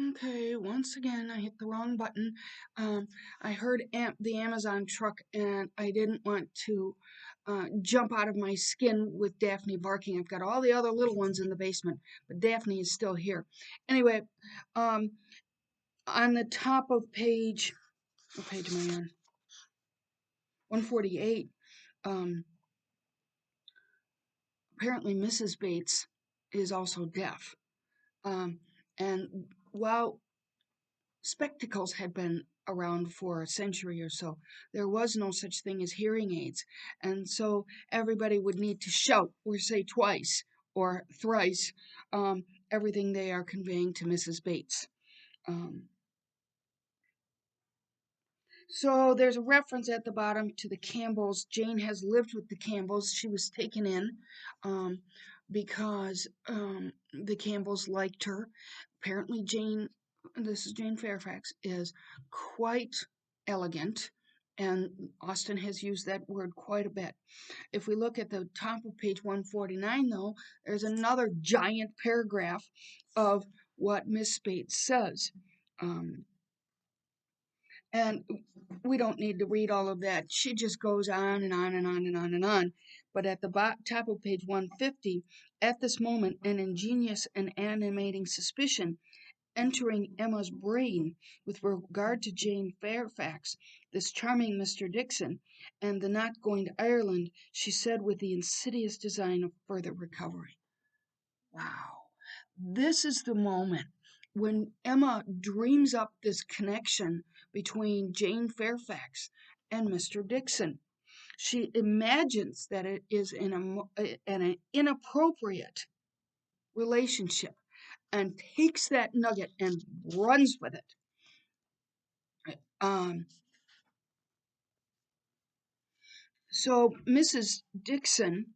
Okay, once again, I hit the wrong button. I heard the Amazon truck, and I didn't want to jump out of my skin with Daphne barking. I've got all the other little ones in the basement, but Daphne is still here. Anyway, um, on the top of what page am I on? 148. Um, Apparently, Mrs. Bates is also deaf. Um, and while spectacles had been around for a century or so, there was no such thing as hearing aids. And so everybody would need to shout or say twice or thrice everything they are conveying to Mrs. Bates. Um, so there's a reference at the bottom to the Campbells. Jane has lived with the Campbells. She was taken in because the Campbells liked her. Apparently, this is Jane Fairfax, is quite elegant, and Austen has used that word quite a bit. If we look at the top of page 149, though, there's another giant paragraph of what Miss Bates says. And we don't need to read all of that. She just goes on and on and on and on and on. But at the top of page 150, at this moment, an ingenious and animating suspicion entering Emma's brain with regard to Jane Fairfax, this charming Mr. Dixon, and the not going to Ireland, she said with the insidious design of further recovery. Wow. This is the moment when Emma dreams up this connection between Jane Fairfax and Mr. Dixon. She imagines that it is an inappropriate relationship and takes that nugget and runs with it. Um, so Mrs. Dixon,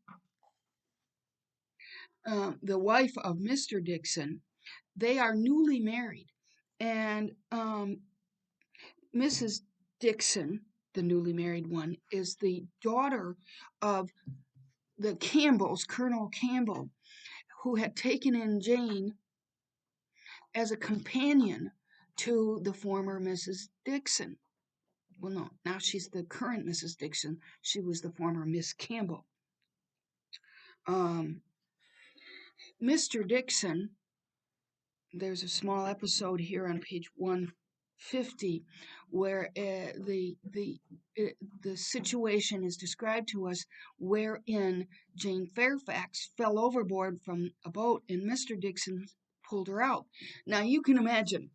the wife of Mr. Dixon, they are newly married, and Mrs. Dixon, the newly married one, is the daughter of the Campbells, Colonel Campbell, who had taken in Jane as a companion to the former Mrs. Dixon. Well, no, now she's the current Mrs. Dixon. She was the former Miss Campbell. Mr. Dixon, there's a small episode here on page 150 where the situation is described to us wherein Jane Fairfax fell overboard from a boat and Mr. Dixon pulled her out. Now you can imagine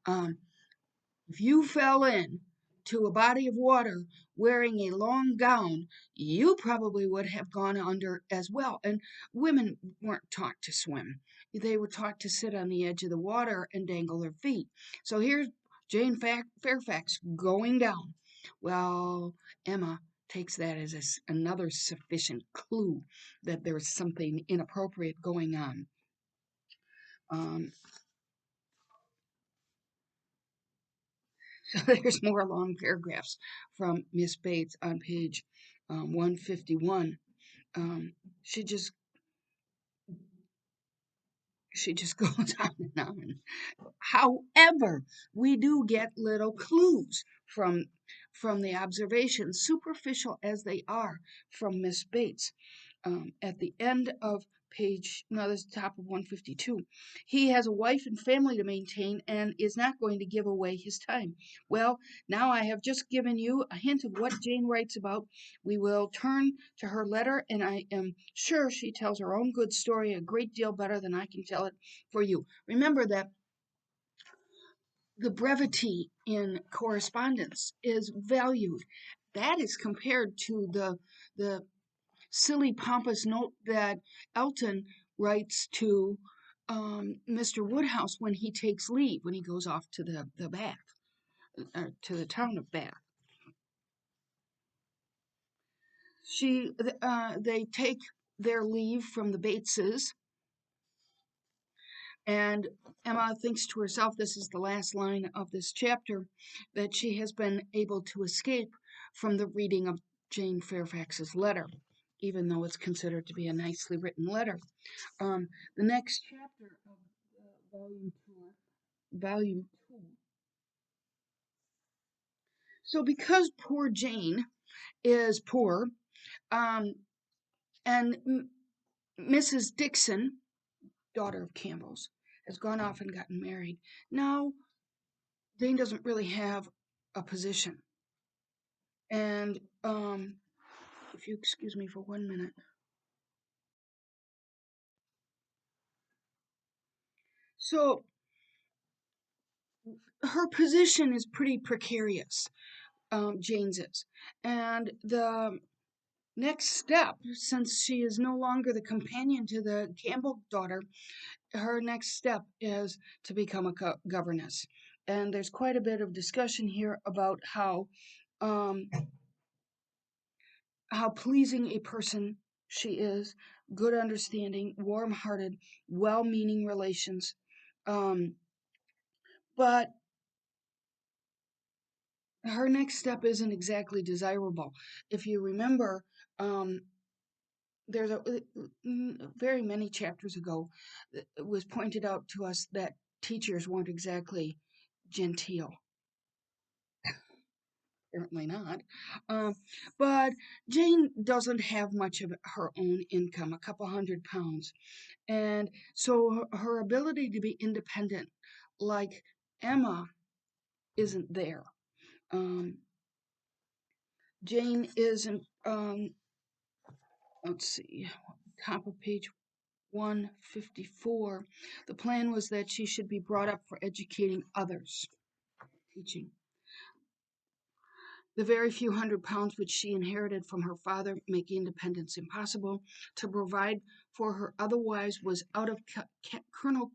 if you fell in to a body of water wearing a long gown, you probably would have gone under as well. And women weren't taught to swim. They were taught to sit on the edge of the water and dangle their feet. So here's Jane Fairfax going down. Well, Emma takes that as another sufficient clue that there's something inappropriate going on. So there's more long paragraphs from Miss Bates on page 151. Um, she just goes on and on. However, we do get little clues from the observations, superficial as they are, from Miss Bates. At the end of this is top of 152. He has a wife and family to maintain and is not going to give away his time. Well, now I have just given you a hint of what Jane writes about. We will turn to her letter, and I am sure she tells her own good story a great deal better than I can tell it for you. Remember that the brevity in correspondence is valued. That is compared to the silly pompous note that Elton writes to Mr. Woodhouse when he takes leave, when he goes off to the Bath, to the town of Bath. They take their leave from the Bateses, and Emma thinks to herself, this is the last line of this chapter, that she has been able to escape from the reading of Jane Fairfax's letter, even though it's considered to be a nicely written letter. The next chapter of volume 2 volume 2. So because poor Jane is poor, um, and Mrs. Dixon, daughter of Campbell's, has gone off and gotten married. Now Jane doesn't really have a position. And if you excuse me for 1 minute. So her position is pretty precarious, Jane's is. And the next step, since she is no longer the companion to the Campbell daughter, her next step is to become a governess. And there's quite a bit of discussion here about um, how pleasing a person she is, good understanding, warm-hearted, well-meaning relations. Um, but her next step isn't exactly desirable. If you remember, um, there's very many chapters ago, it was pointed out to us that teachers weren't exactly genteel. Apparently not. Um, but Jane doesn't have much of her own income, a couple £100. And so her ability to be independent, like Emma, isn't there. Um, Jane isn't, let's see, top of page 154. The plan was that she should be brought up for educating others, teaching. The very few £100 which she inherited from her father make independence impossible. To provide for her otherwise was out of Colonel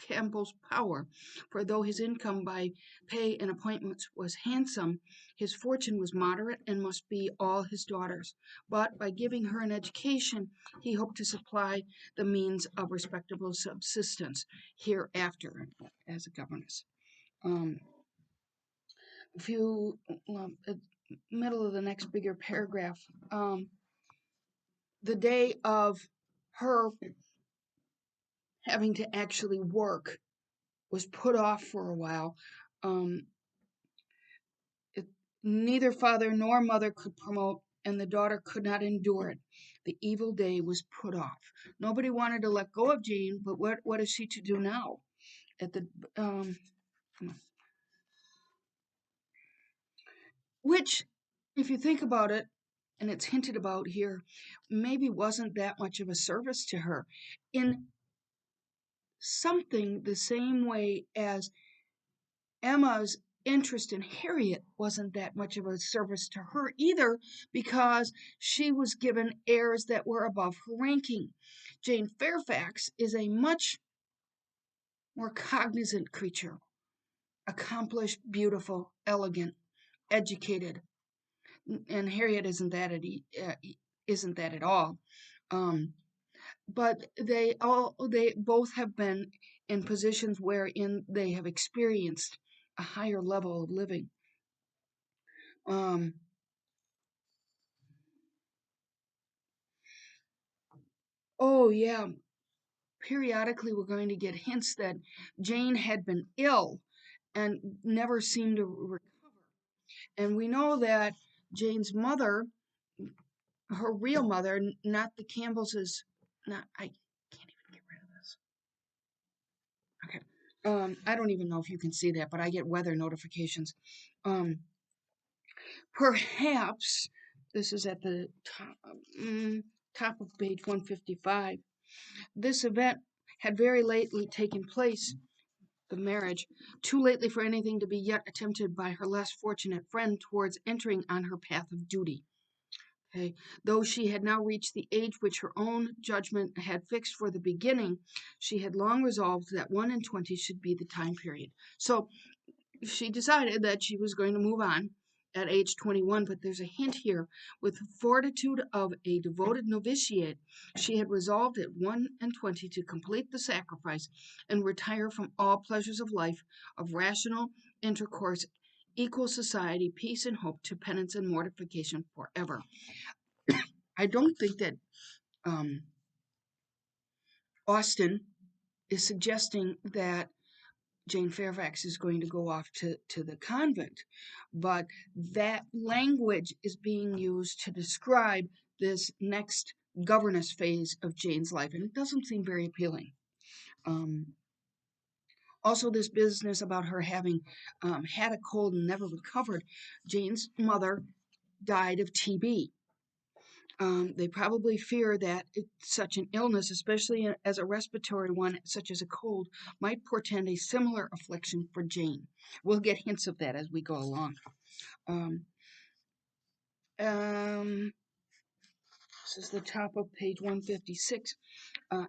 Campbell's power, for though his income by pay and appointments was handsome, his fortune was moderate and must be all his daughter's. But by giving her an education, he hoped to supply the means of respectable subsistence hereafter as a governess. Um, if you middle of the next bigger paragraph, the day of her having to actually work was put off for a while. Um, it, neither father nor mother could promote, and the daughter could not endure it. The evil day was put off. Nobody wanted to let go of Jane, but what is she to do now? At the um, which, if you think about it, and it's hinted about here, maybe wasn't that much of a service to her in something the same way as Emma's interest in Harriet wasn't that much of a service to her either, because she was given heirs that were above her ranking. Jane Fairfax is a much more cognizant creature, accomplished, beautiful, elegant, educated, and Harriet isn't that at all. Um, but they both have been in positions wherein they have experienced a higher level of living. Um, oh yeah, periodically we're going to get hints that Jane had been ill and never seemed to recover. And we know that Jane's mother, her real mother, not the Campbells, is not. I can't even get rid of this. Okay. I don't even know if you can see that, but I get weather notifications. Um, Perhaps this is at the top of page 155. This event had very lately taken place, the marriage, too lately for anything to be yet attempted by her less fortunate friend towards entering on her path of duty. Okay. Though she had now reached the age which her own judgment had fixed for the beginning, she had long resolved that 1 and 20 should be the time period. So she decided that she was going to move on at age 21, but there's a hint here. With the fortitude of a devoted novitiate, she had resolved at 1 and 20 to complete the sacrifice and retire from all pleasures of life, of rational intercourse, equal society, peace, and hope, to penance and mortification forever. I don't think that Austen is suggesting that Jane Fairfax is going to go off to the convent. But that language is being used to describe this next governess phase of Jane's life, and it doesn't seem very appealing. Um, Also, this business about her having had a cold and never recovered. Jane's mother died of TB. They probably fear that such an illness, especially as a respiratory one, such as a cold, might portend a similar affliction for Jane. We'll get hints of that as we go along. Um, um, this is the top of page 156.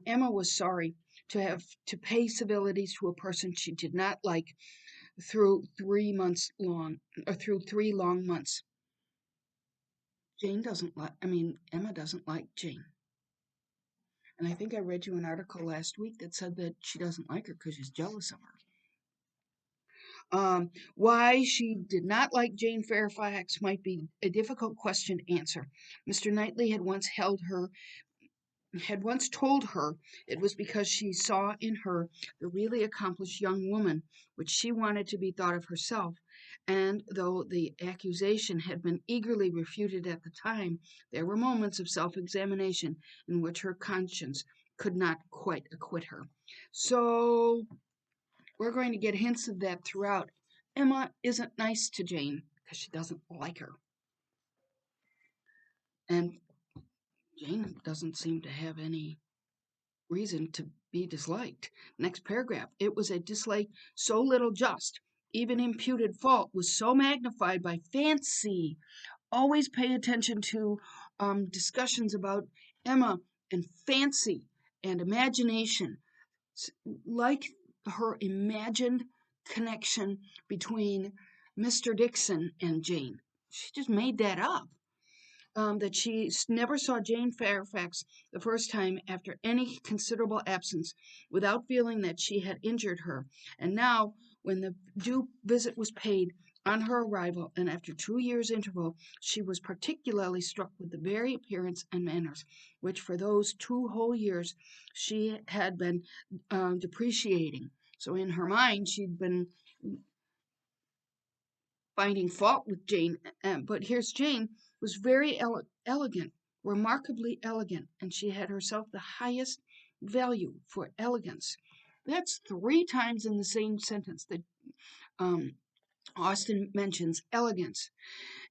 Emma was sorry to have to pay civilities to a person she did not like through 3 long months. Emma doesn't like Jane. And I think I read you an article last week that said that she doesn't like her because she's jealous of her. Why she did not like Jane Fairfax might be a difficult question to answer. Mr. Knightley had once told her it was because she saw in her the really accomplished young woman which she wanted to be thought of herself, and though the accusation had been eagerly refuted at the time, there were moments of self-examination in which her conscience could not quite acquit her. So we're going to get hints of that throughout. Emma isn't nice to Jane because she doesn't like her, and Jane doesn't seem to have any reason to be disliked. Next paragraph. It was a dislike so little just, even imputed fault was so magnified by fancy. Always pay attention to discussions about Emma and fancy and imagination, like her imagined connection between Mr. Dixon and Jane. She just made that up, that she never saw Jane Fairfax the first time after any considerable absence without feeling that she had injured her. And now, when the due visit was paid on her arrival, and after 2 years' interval, she was particularly struck with the very appearance and manners, which for those 2 whole years she had been depreciating. So in her mind, she'd been finding fault with Jane, but here's Jane was very elegant, remarkably elegant, and she had herself the highest value for elegance. That's 3 times in the same sentence that um, Austen mentions elegance.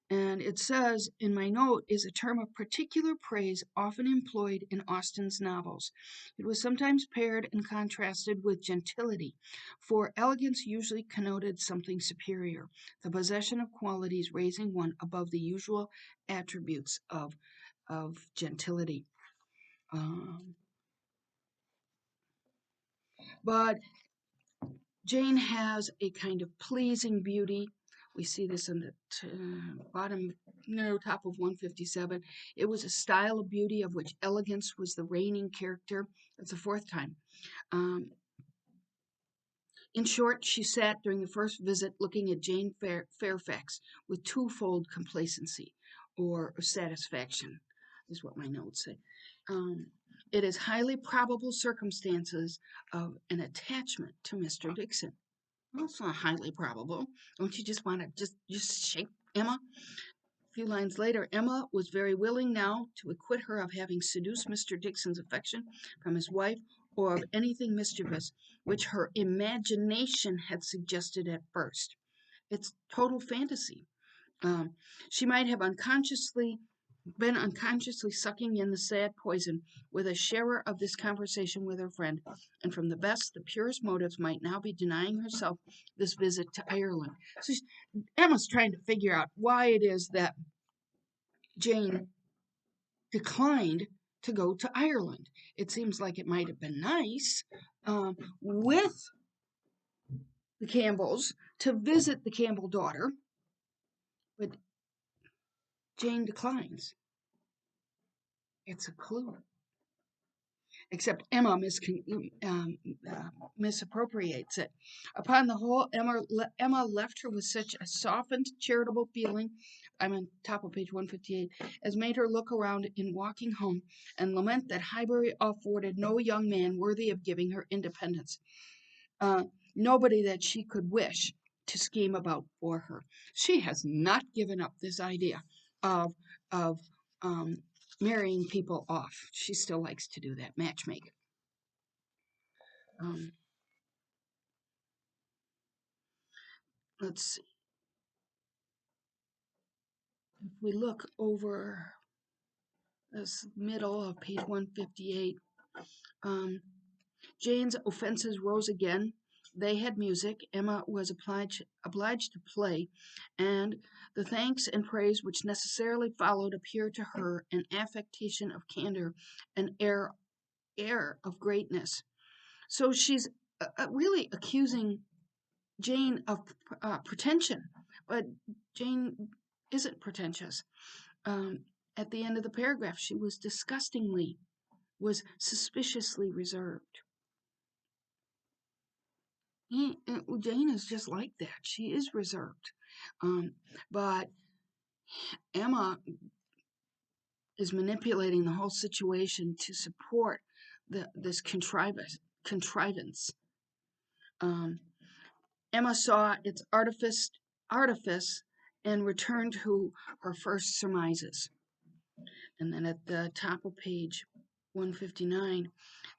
And it says in my note is a term of particular praise often employed in Austen's novels. It was sometimes paired and contrasted with gentility, for elegance usually connoted something superior, the possession of qualities raising one above the usual attributes of gentility. Um, but Jane has a kind of pleasing beauty. We see this in the bottom, no, top of 157. It was a style of beauty of which elegance was the reigning character. That's the 4th time. Um, in short, she sat during the first visit looking at Jane Fairfax with twofold complacency or satisfaction, is what my notes say. Um, it is highly probable circumstances of an attachment to Mr. Dixon. Well, it's not highly probable. Don't you just want to just shake Emma? A few lines later, Emma was very willing now to acquit her of having seduced Mr. Dixon's affection from his wife or of anything mischievous which her imagination had suggested at first. It's total fantasy. Um, she might have been unconsciously sucking in the sad poison with a sharer of this conversation with her friend, and from the best, the purest motives might now be denying herself this visit to Ireland. So Emma's trying to figure out why it is that Jane declined to go to Ireland. It seems like it might have been nice with the Campbells to visit the Campbell daughter, but Jane declines. It's a clue. Except Emma misappropriates it. Upon the whole, Emma left her with such a softened, charitable feeling, I'm on top of page 158, as made her look around in walking home and lament that Highbury afforded no young man worthy of giving her independence. nobody that she could wish to scheme about for her. She has not given up this idea of of um, marrying people off. She still likes to do that, matchmaking. Um, let's see. If we look over this middle of page 158, um, Jane's offenses rose again. They had music. Emma was obliged to play, and the thanks and praise which necessarily followed appeared to her an affectation of candor, an air of greatness. So she's really accusing Jane of pretension, but Jane isn't pretentious. Um, at the end of the paragraph, she was suspiciously reserved. Jane is just like that. She is reserved. But Emma is manipulating the whole situation to support this contrivance. Um, Emma saw its artifice and returned to her first surmises. And then at the top of page 159,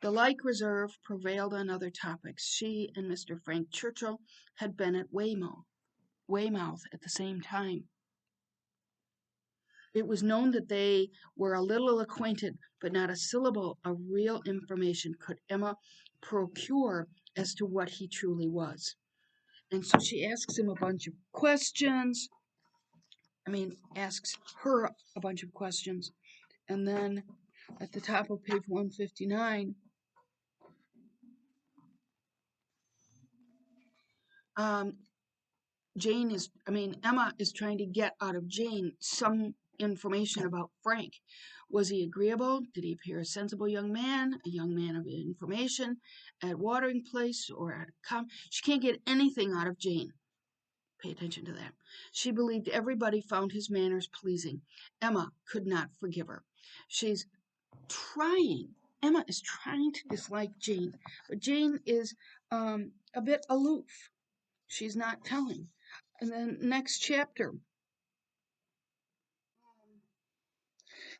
the like reserve prevailed on other topics. She and Mr. Frank Churchill had been at Weymouth at the same time. It was known that they were a little acquainted, but not a syllable of real information could Emma procure as to what he truly was. And so she asks him a bunch of questions. Asks her a bunch of questions. And then at the top of page 159, um, Emma is trying to get out of Jane some information about Frank. Was he agreeable? Did he appear a sensible young man, a young man of information at watering place or at a She can't get anything out of Jane. Pay attention to that. She believed everybody found his manners pleasing. Emma could not forgive her. She's trying. Emma is trying to dislike Jane, but Jane is a bit aloof. She's not telling. And then next chapter,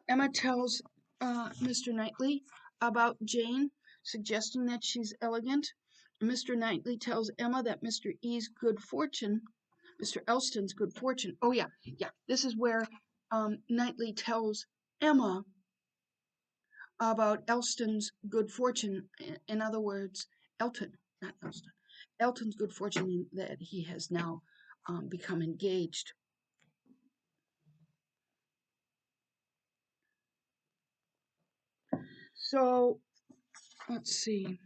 Emma tells Mr. Knightley about Jane, suggesting that she's elegant. Mr. Knightley tells Emma that Mr. Elston's good fortune. Oh yeah. This is where Knightley tells Emma about Elston's good fortune. In other words, Elton, not Elston. Elton's good fortune that he has now become engaged. So let's see.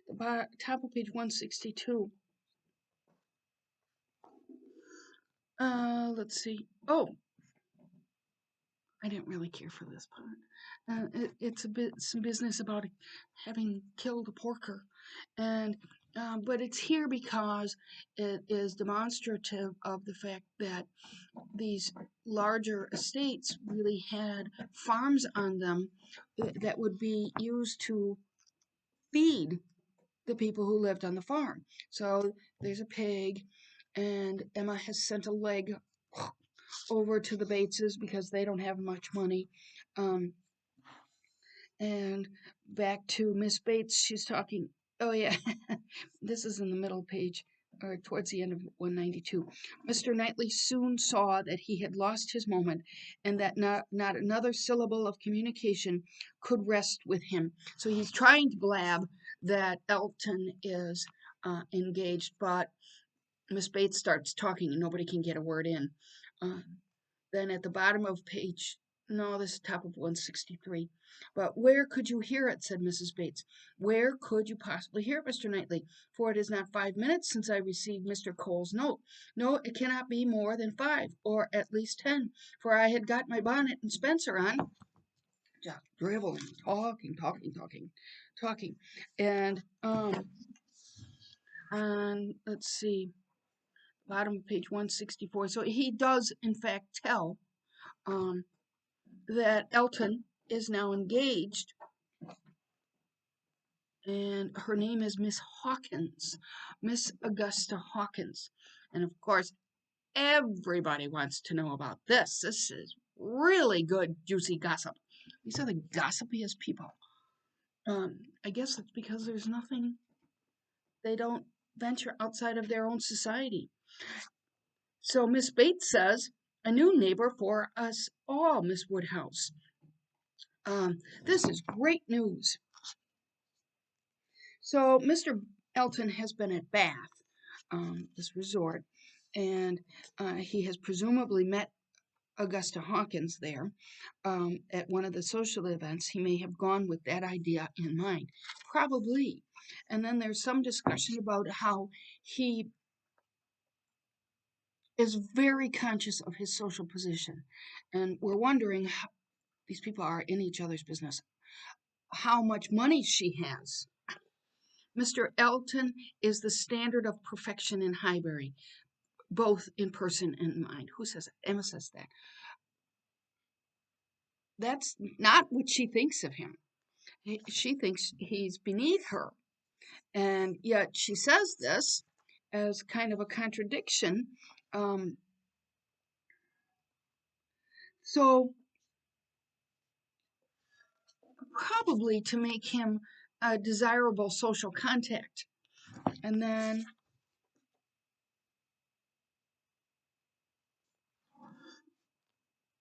The top of page 162. Let's see. Oh, I didn't really care for this part. It's some business about having killed a porker, and but it's here because it is demonstrative of the fact that these larger estates really had farms on them that would be used to feed the people who lived on the farm. So there's a pig, and Emma has sent a leg over to the Bateses because they don't have much money. Um, and back to Miss Bates, she's talking. Oh, yeah, this is in the middle page, or towards the end of 192. Mr. Knightley soon saw that he had lost his moment and that not another syllable of communication could rest with him. So he's trying to blab that Elton is engaged, but Miss Bates starts talking and nobody can get a word in. Uh, then at the bottom of page, no, this is top of 163. But where could you hear it, said Mrs. Bates. Where could you possibly hear it, Mr. Knightley? For it is not 5 minutes since I received Mr. Cole's note. No, it cannot be more than 5, or at least 10, for I had got my bonnet and spencer on. Just driveling, talking. And let's see, bottom of page 164. So he does, in fact, tell that Elton is now engaged and her name is Miss Hawkins, Miss Augusta Hawkins. And of course, everybody wants to know about this. This is really good, juicy gossip. These are the gossipiest people. I guess it's because there's nothing, they don't venture outside of their own society. So Miss Bates says, a new neighbor for us all, Miss Woodhouse. This is great news. So Mr. Elton has been at Bath, this resort, and he has presumably met Augusta Hawkins there at one of the social events. He may have gone with that idea in mind, probably. And then there's some discussion about how he is very conscious of his social position. And we're wondering how these people are in each other's business, how much money she has. Mr. Elton is the standard of perfection in Highbury, both in person and mind. Who says that? Emma says that. That's not what she thinks of him. She thinks he's beneath her. And yet she says this as kind of a contradiction. Um, so, probably to make him a desirable social contact. And then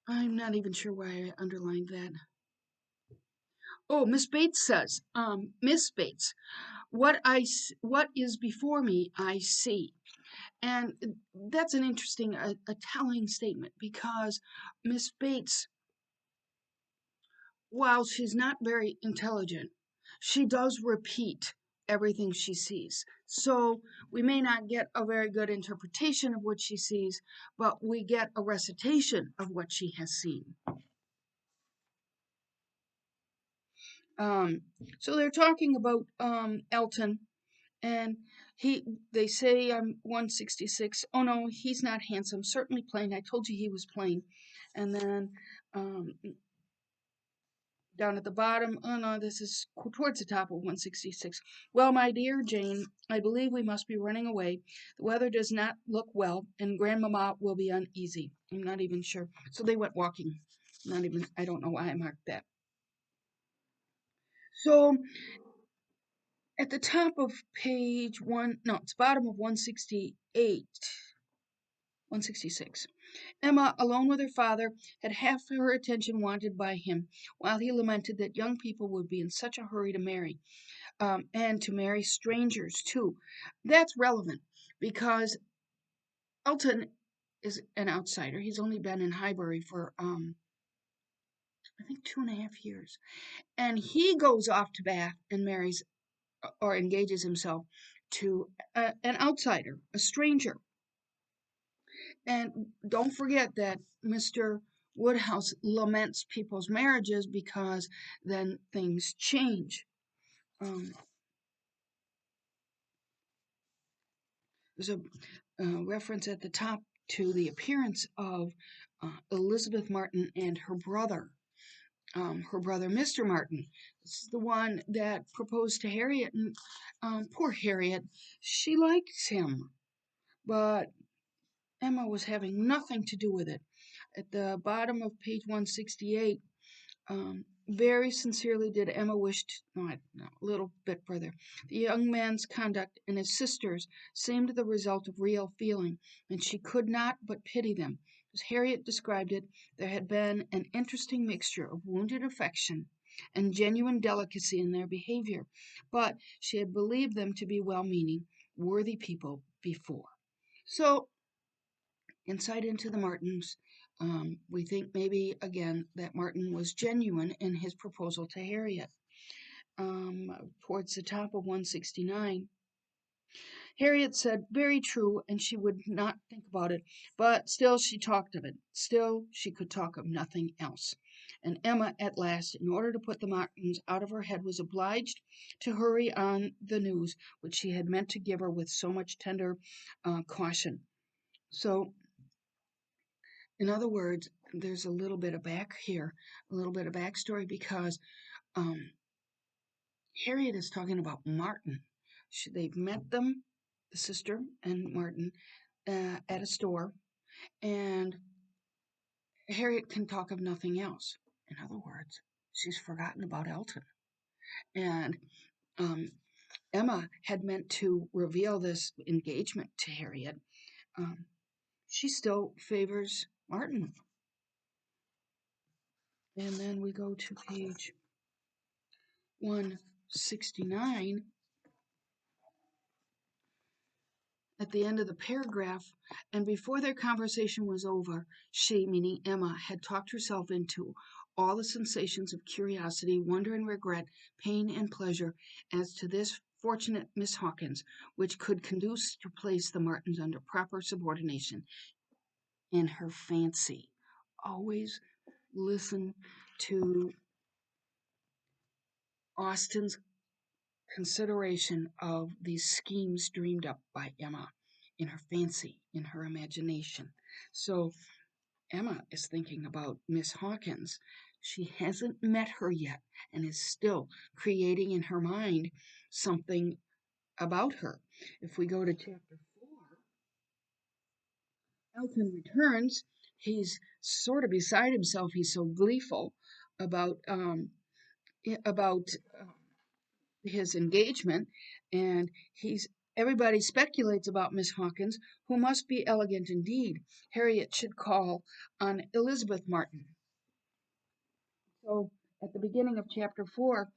I'm not even sure why I underlined that. Oh, Miss Bates says, Miss Bates, what is before me, I see. And that's an interesting, a telling statement because Miss Bates, while she's not very intelligent, she does repeat everything she sees. So we may not get a very good interpretation of what she sees, but we get a recitation of what she has seen. Um, so they're talking about Elton, and he they say I'm 166. Oh no, he's not handsome. Certainly plain. I told you he was plain. And then um, down at the bottom, oh no, this is towards the top of 166. Well, my dear Jane, I believe we must be running away. The weather does not look well, and Grandmama will be uneasy. I'm not even sure. So they went walking. Not even. I don't know why I marked that. So at the top of page one, no, it's bottom of 168, 166. Emma, alone with her father, had half her attention wanted by him, while he lamented that young people would be in such a hurry to marry, and to marry strangers too. That's relevant because Elton is an outsider. He's only been in Highbury for I think 2.5 years, and he goes off to Bath and marries or engages himself to an outsider, a stranger. And don't forget that Mr. Woodhouse laments people's marriages because then things change. Um, there's a reference at the top to the appearance of Elizabeth Martin and her brother Mr. Martin. This is the one that proposed to Harriet, and poor Harriet, she likes him, but Emma was having nothing to do with it. At the bottom of page 168, very sincerely did Emma wish to, no, a little bit further. The young man's conduct and his sister's seemed the result of real feeling, and she could not but pity them. As Harriet described it, there had been an interesting mixture of wounded affection and genuine delicacy in their behavior, but she had believed them to be well meaning, worthy people before. So insight into the Martins. We think maybe again that Martin was genuine in his proposal to Harriet. Towards the top of 169, Harriet said, very true, and she would not think about it, but still she talked of it. Still she could talk of nothing else. And Emma, at last, in order to put the Martins out of her head, was obliged to hurry on the news which she had meant to give her with so much tender caution. So in other words, there's a little bit of back here, a little bit of backstory because um, Harriet is talking about Martin. They've met them, the sister and Martin, at a store, and Harriet can talk of nothing else. In other words, she's forgotten about Elton. And um, Emma had meant to reveal this engagement to Harriet. Um, she still favors Martin. And then we go to page 169. At the end of the paragraph, and before their conversation was over, she, meaning Emma, had talked herself into all the sensations of curiosity, wonder and regret, pain and pleasure as to this fortunate Miss Hawkins, which could conduce to place the Martins under proper subordination in her fancy. Always listen to Austen's consideration of these schemes dreamed up by Emma in her fancy, in her imagination. So Emma is thinking about Miss Hawkins. She hasn't met her yet and is still creating in her mind something about her. If we go to chapter 4, Elton returns. He's sort of beside himself. He's so gleeful about about his engagement, and he's everybody speculates about Miss Hawkins, who must be elegant indeed. Harriet should call on Elizabeth Martin. So at the beginning of chapter 4,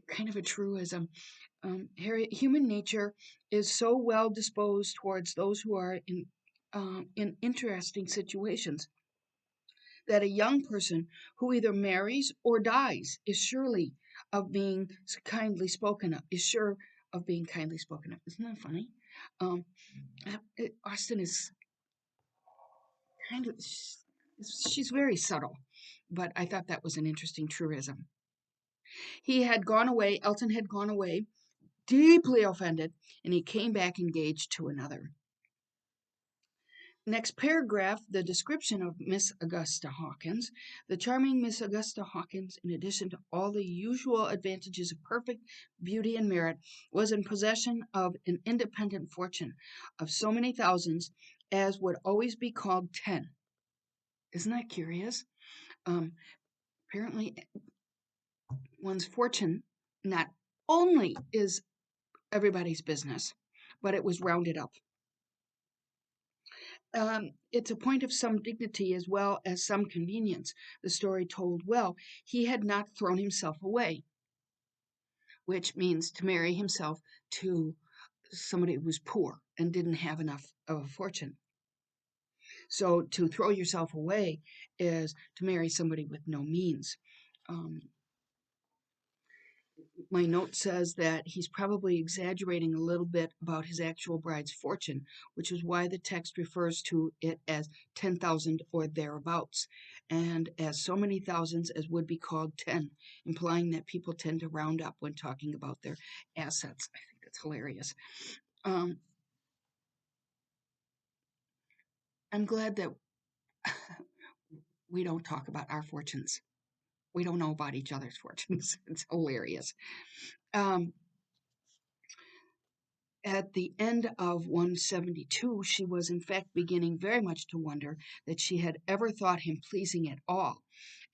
kind of a truism. Harriet, human nature is so well disposed towards those who are in interesting situations that a young person who either marries or dies is surely of being kindly spoken of, is sure of being kindly spoken of. Isn't that funny? Um, Austen is kind of, she's very subtle, but I thought that was an interesting truism. He had gone away, Elton had gone away, deeply offended, and he came back engaged to another. Next paragraph, the description of Miss Augusta Hawkins. The charming Miss Augusta Hawkins, in addition to all the usual advantages of perfect beauty and merit, was in possession of an independent fortune of so many thousands as would always be called 10. Isn't that curious? Apparently, one's fortune not only is everybody's business, but it was rounded up. It's a point of some dignity as well as some convenience. The story told well, he had not thrown himself away, which means to marry himself to somebody who was poor and didn't have enough of a fortune. So to throw yourself away is to marry somebody with no means. Um, my note says that he's probably exaggerating a little bit about his actual bride's fortune, which is why the text refers to it as 10,000 or thereabouts, and as so many thousands as would be called 10, implying that people tend to round up when talking about their assets. I think that's hilarious. Um, I'm glad that we don't talk about our fortunes. We don't know about each other's fortunes. It's hilarious. Um, At the end of 172, she was in fact beginning very much to wonder that she had ever thought him pleasing at all,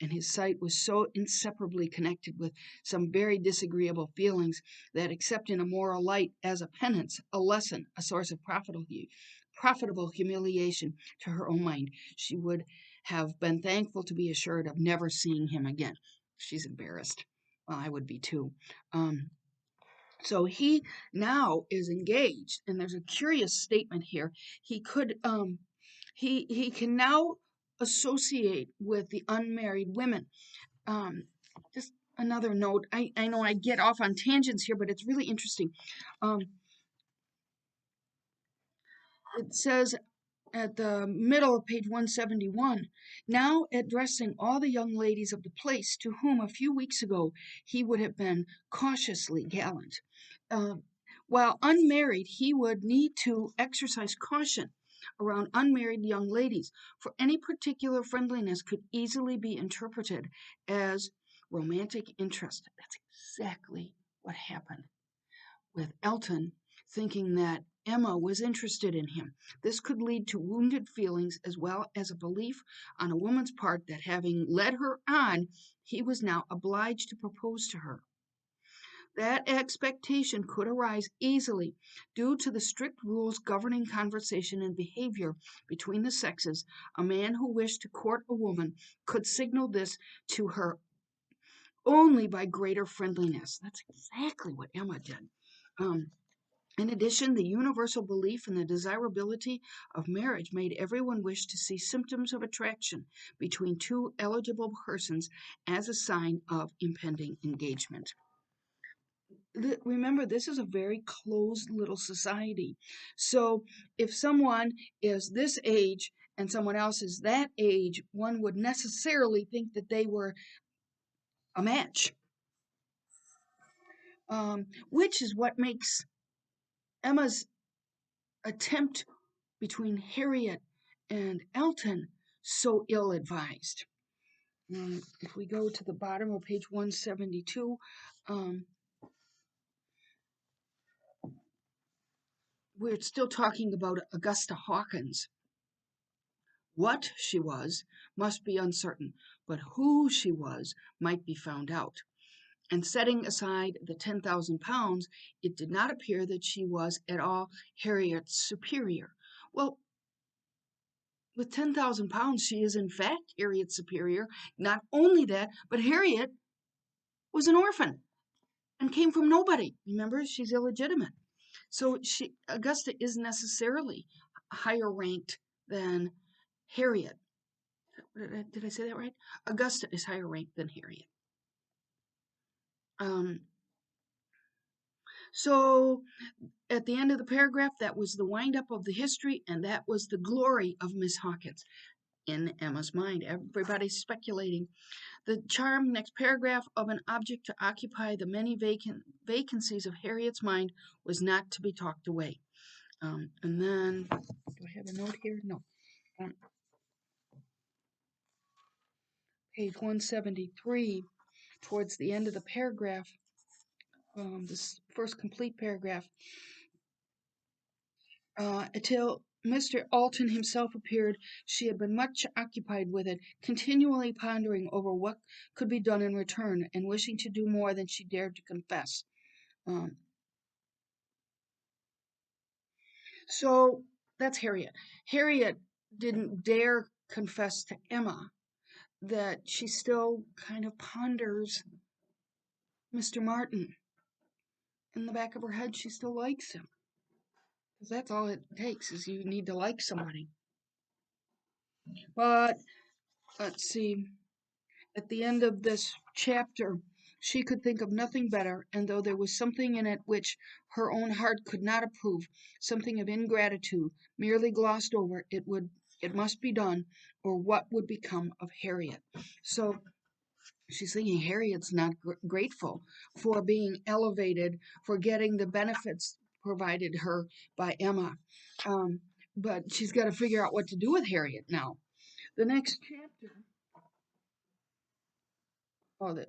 and his sight was so inseparably connected with some very disagreeable feelings that, except in a moral light, as a penance, a lesson, a source of profitable humiliation to her own mind, she would have been thankful to be assured of never seeing him again. She's embarrassed. Well, I would be too. So he now is engaged, and there's a curious statement here. He could he can now associate with the unmarried women. Um, just another note. I know I get off on tangents here, but it's really interesting. Um, it says at the middle of page 171, now addressing all the young ladies of the place to whom a few weeks ago he would have been cautiously gallant. Um, while unmarried, he would need to exercise caution around unmarried young ladies, for any particular friendliness could easily be interpreted as romantic interest. That's exactly what happened with Elton, thinking that Emma was interested in him. This could lead to wounded feelings as well as a belief on a woman's part that having led her on, he was now obliged to propose to her. That expectation could arise easily due to the strict rules governing conversation and behavior between the sexes. A man who wished to court a woman could signal this to her only by greater friendliness. That's exactly what Emma did. Um, in addition, the universal belief in the desirability of marriage made everyone wish to see symptoms of attraction between two eligible persons as a sign of impending engagement. Remember, this is a very closed little society. So if someone is this age and someone else is that age, one would necessarily think that they were a match, which is what makes Emma's attempt between Harriet and Elton so ill advised. If we go to the bottom of page 172, we're still talking about Augusta Hawkins. What she was must be uncertain, but who she was might be found out. And setting aside the 10,000 pounds, it did not appear that she was at all Harriet's superior. Well, with 10,000 pounds, she is in fact Harriet's superior. Not only that, but Harriet was an orphan and came from nobody. Remember, she's illegitimate. So Augusta is necessarily higher ranked than Harriet. Did I say that right? Augusta is higher ranked than Harriet. Um, so at the end of the paragraph, that was the wind-up of the history, and that was the glory of Miss Hawkins. In Emma's mind, everybody's speculating. The charm, next paragraph, of an object to occupy the many vacancies of Harriet's mind was not to be talked away. And then, do I have a note here? No. Page 173, towards the end of the paragraph, this first complete paragraph, until Mr. Alton himself appeared, she had been much occupied with it, continually pondering over what could be done in return, and wishing to do more than she dared to confess. So that's Harriet. Harriet didn't dare confess to Emma that she still kind of ponders Mr. Martin. In the back of her head, she still likes him. Because that's all it takes, is you need to like somebody. But let's see. At the end of this chapter, she could think of nothing better, and though there was something in it which her own heart could not approve, something of ingratitude, merely glossed over, it must be done, or what would become of Harriet? So she's thinking Harriet's not grateful for being elevated, for getting the benefits provided her by Emma. But she's got to figure out what to do with Harriet now. The next chapter,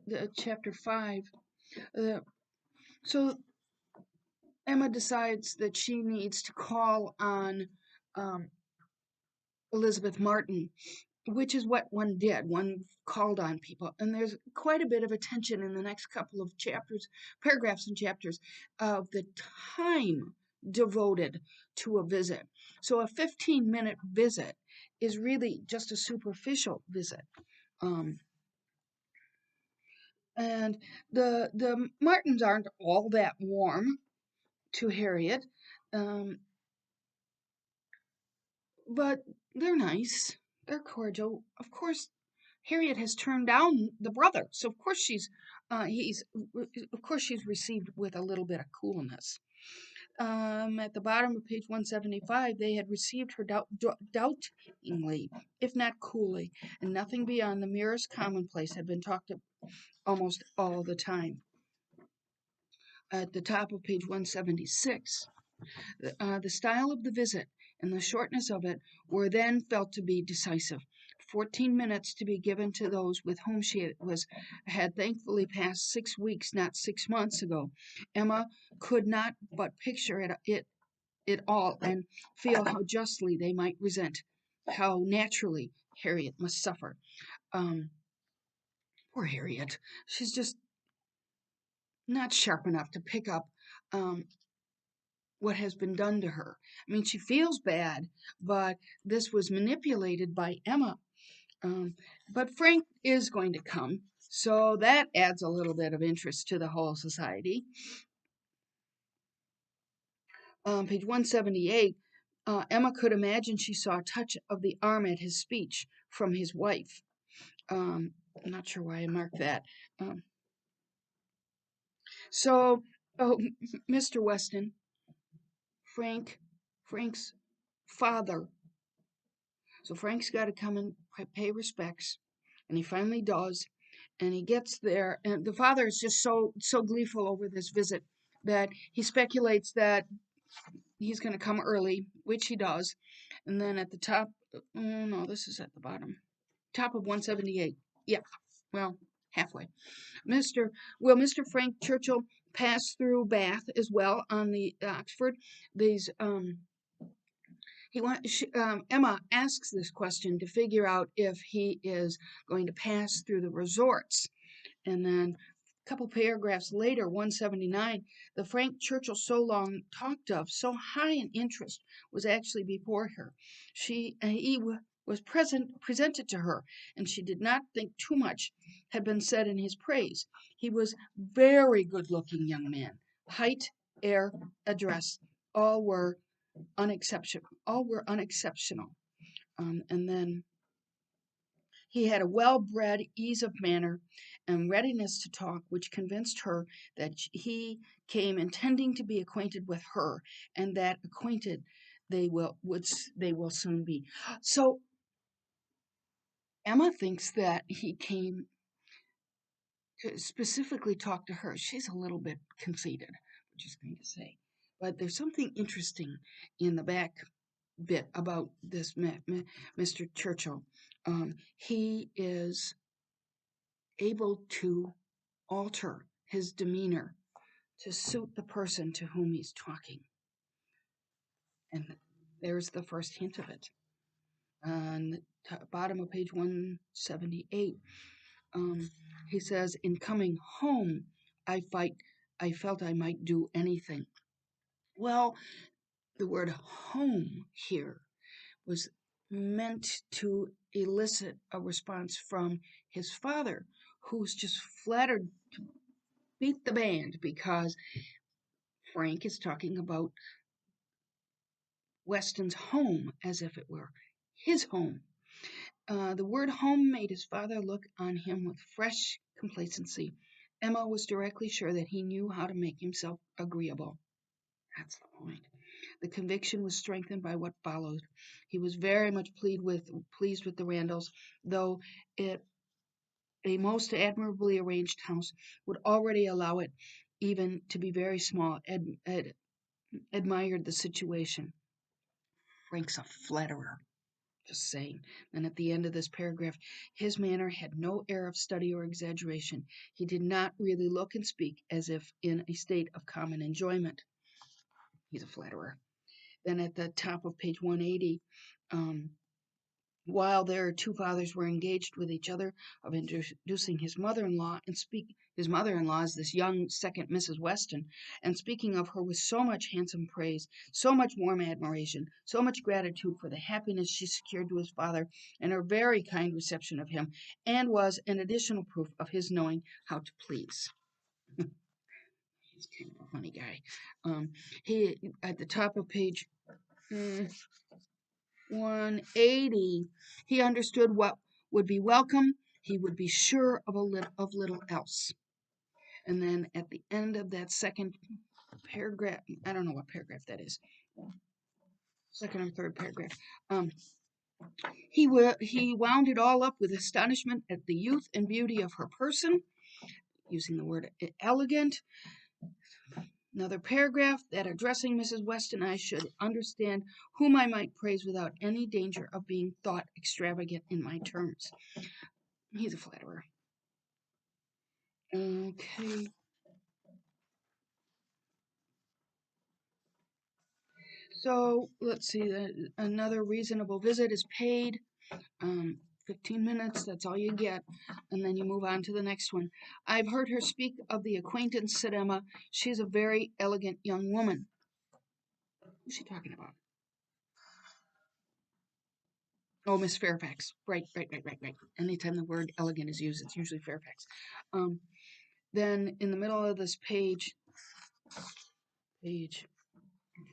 the chapter 5. So Emma decides that she needs to call on Elizabeth Martin, which is what one did. One called on people. And there's quite a bit of attention in the next couple of chapters, paragraphs and chapters, of the time devoted to a visit. So a 15-minute visit is really just a superficial visit. And the Martins aren't all that warm to Harriet, but they're nice. They're cordial. Of course, Harriet has turned down the brother, so of course she's received with a little bit of coolness. At the bottom of page 175, they had received her doubtingly, if not coolly, and nothing beyond the merest commonplace had been talked of almost all the time. At the top of page 176, the style of the visit and the shortness of it were then felt to be decisive. 14 minutes to be given to those with whom she had thankfully passed 6 weeks, not 6 months ago. Emma could not but picture it all and feel how justly they might resent, how naturally Harriet must suffer. Um, Poor Harriet. She's just not sharp enough to pick up um, what has been done to her. I mean, she feels bad, but this was manipulated by Emma. Um, but Frank is going to come, so that adds a little bit of interest to the whole society. Page 178, Emma could imagine she saw a touch of the arm at his speech from his wife. I'm not sure why I marked that. Um, so, oh, Mr. Weston, Frank's father. So Frank's got to come and pay respects, and he finally does. And he gets there, and the father is just so gleeful over this visit that he speculates that he's going to come early, which he does. And then at the top, oh no, this is at the bottom, top of 178. Yeah, well, halfway. Mr. Frank Churchill passed through Bath as well on the Oxford. These Emma asks this question to figure out if he is going to pass through the resorts. And then a couple paragraphs later, 179, the Frank Churchill so long talked of, so high in interest, was actually before her. He was presented to her, and she did not think too much had been said in his praise. He was very good-looking young man. Height, air, address, all were unexceptional. And then he had a well-bred ease of manner and readiness to talk, which convinced her that he came intending to be acquainted with her, and that acquainted they will soon be. So Emma thinks that he came to specifically talk to her. She's a little bit conceited, I'm just going to say. But there's something interesting in the back bit about this Mr. Churchill. He is able to alter his demeanor to suit the person to whom he's talking. And there's the first hint of it. On the bottom of page 178, he says, "In coming home, I felt I might do anything." Well, the word home here was meant to elicit a response from his father, who's just flattered to beat the band because Frank is talking about Weston's home as if it were his home. The word home made his father look on him with fresh complacency. Emma was directly sure that he knew how to make himself agreeable. That's the point. The conviction was strengthened by what followed. He was very much pleased with the Randalls, though a most admirably arranged house would already allow it even to be very small, admired the situation. Frank's a flatterer, just saying. And at the end of this paragraph, his manner had no air of study or exaggeration. He did not really look and speak as if in a state of common enjoyment. He's a flatterer. Then at the top of page 180, while their two fathers were engaged with each other of introducing his mother-in-law his mother-in-law is this young second Mrs. Weston, and speaking of her with so much handsome praise, so much warm admiration, so much gratitude for the happiness she secured to his father, and her very kind reception of him, and was an additional proof of his knowing how to please. He's kind of a funny guy. He at the top of page 180, he understood what would be welcome. He would be sure of little else. And then at the end of that second paragraph, I don't know what paragraph that is, second or third paragraph, he wound it all up with astonishment at the youth and beauty of her person, using the word elegant, Another paragraph that addressing Mrs. Weston, I should understand whom I might praise without any danger of being thought extravagant in my terms. He's a flatterer. Okay. So let's see. Another reasonable visit is paid. 15 minutes, that's all you get. And then you move on to the next one. I've heard her speak of the acquaintance, said Emma. She's a very elegant young woman. Who's she talking about? Oh, Miss Fairfax. Right. Anytime the word elegant is used, it's usually Fairfax. Um, then in the middle of this page,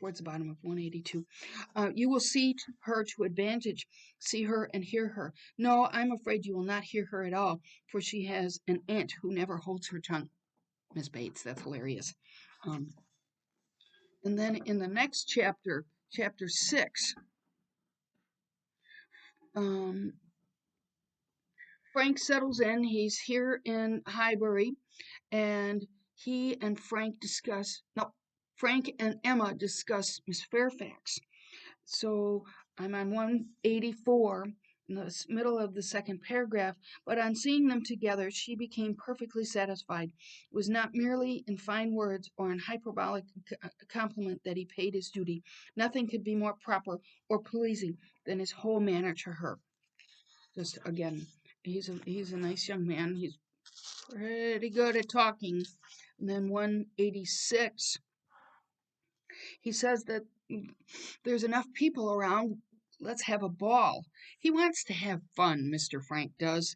towards the bottom of 182, you will see her to advantage, see her and hear her. No, I'm afraid you will not hear her at all, for she has an aunt who never holds her tongue. Miss Bates, that's hilarious. Um, and then in the next chapter, chapter 6, um, Frank settles in. He's here in Highbury, and he and Frank discuss, no, Frank and Emma discuss Miss Fairfax. So I'm on 184 in the middle of the second paragraph, but on seeing them together, she became perfectly satisfied. It was not merely in fine words or in hyperbolic compliment that he paid his duty. Nothing could be more proper or pleasing than his whole manner to her. Just again, he's a nice young man. He's pretty good at talking. And then 186, he says that there's enough people around. Let's have a ball. He wants to have fun, Mr. Frank does.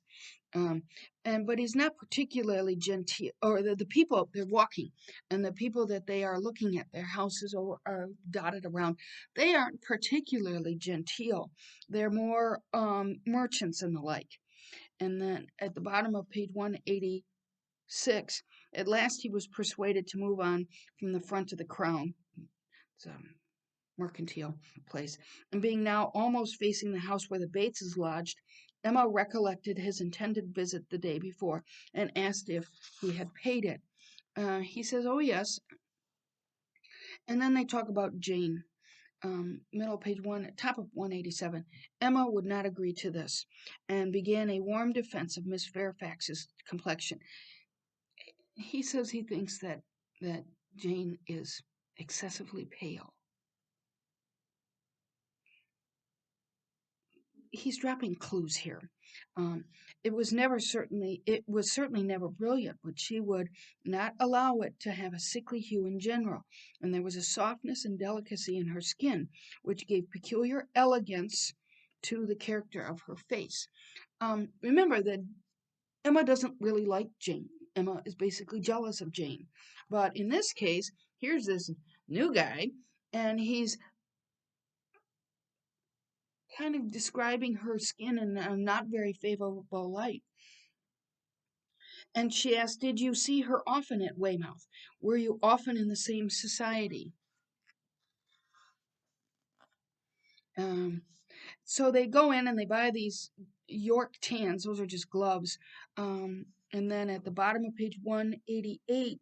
Um, but he's not particularly genteel, or the people they're walking and the people that they are looking at, their houses are dotted around, they aren't particularly genteel. They're more merchants and the like. And then at the bottom of page 186, at last he was persuaded to move on from the front of the Crown. It's a mercantile place, and being now almost facing the house where the Bateses lodged, Emma recollected his intended visit the day before and asked if he had paid it. He says, "Oh yes," and then they talk about Jane. Middle page one, top of 187. Emma would not agree to this, and began a warm defense of Miss Fairfax's complexion. He says he thinks that Jane is excessively pale. He's dropping clues here. Um, it was certainly never brilliant, but she would not allow it to have a sickly hue in general, and there was a softness and delicacy in her skin which gave peculiar elegance to the character of her face. Remember that Emma doesn't really like Jane. Emma is basically jealous of Jane, but in this case, here's this new guy, and he's kind of describing her skin in a not very favorable light. And she asked, "Did you see her often at Weymouth? Were you often in the same society?" Um, so they go in and they buy these York tans. Those are just gloves. And then at the bottom of page 188,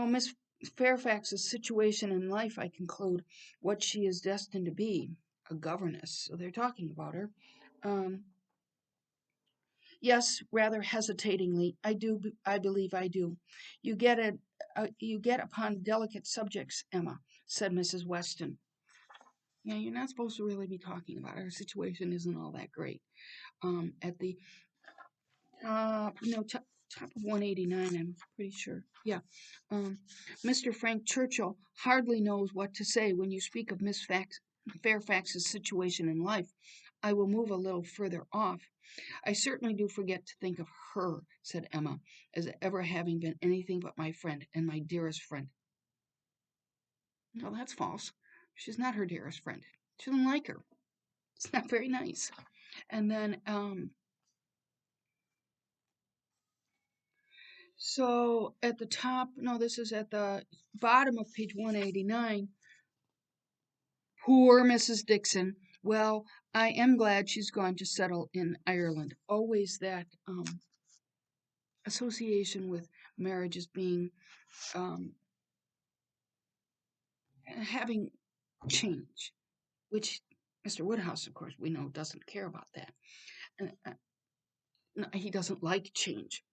Miss Fairfax's situation in life, I conclude, what she is destined to be, a governess. So they're talking about her. Um, Yes, rather hesitatingly. I believe I do. You get upon delicate subjects, Emma, said Mrs. Weston. Yeah, you're not supposed to really be talking about her. Her situation isn't all that great. At the top of 189, I'm pretty sure. Yeah. Um, Mr. Frank Churchill hardly knows what to say when you speak of Miss Fairfax's situation in life. I will move a little further off. I certainly do forget to think of her, said Emma, as ever having been anything but my friend and my dearest friend. No, that's false. She's not her dearest friend. She doesn't like her. It's not very nice. And then, so at the top, no, this is at the bottom of page 189. Poor Mrs. Dixon. Well, I am glad she's gone to settle in Ireland. Always that association with marriage as being um, having change, which Mr. Woodhouse, of course, we know doesn't care about that. And no, he doesn't like change.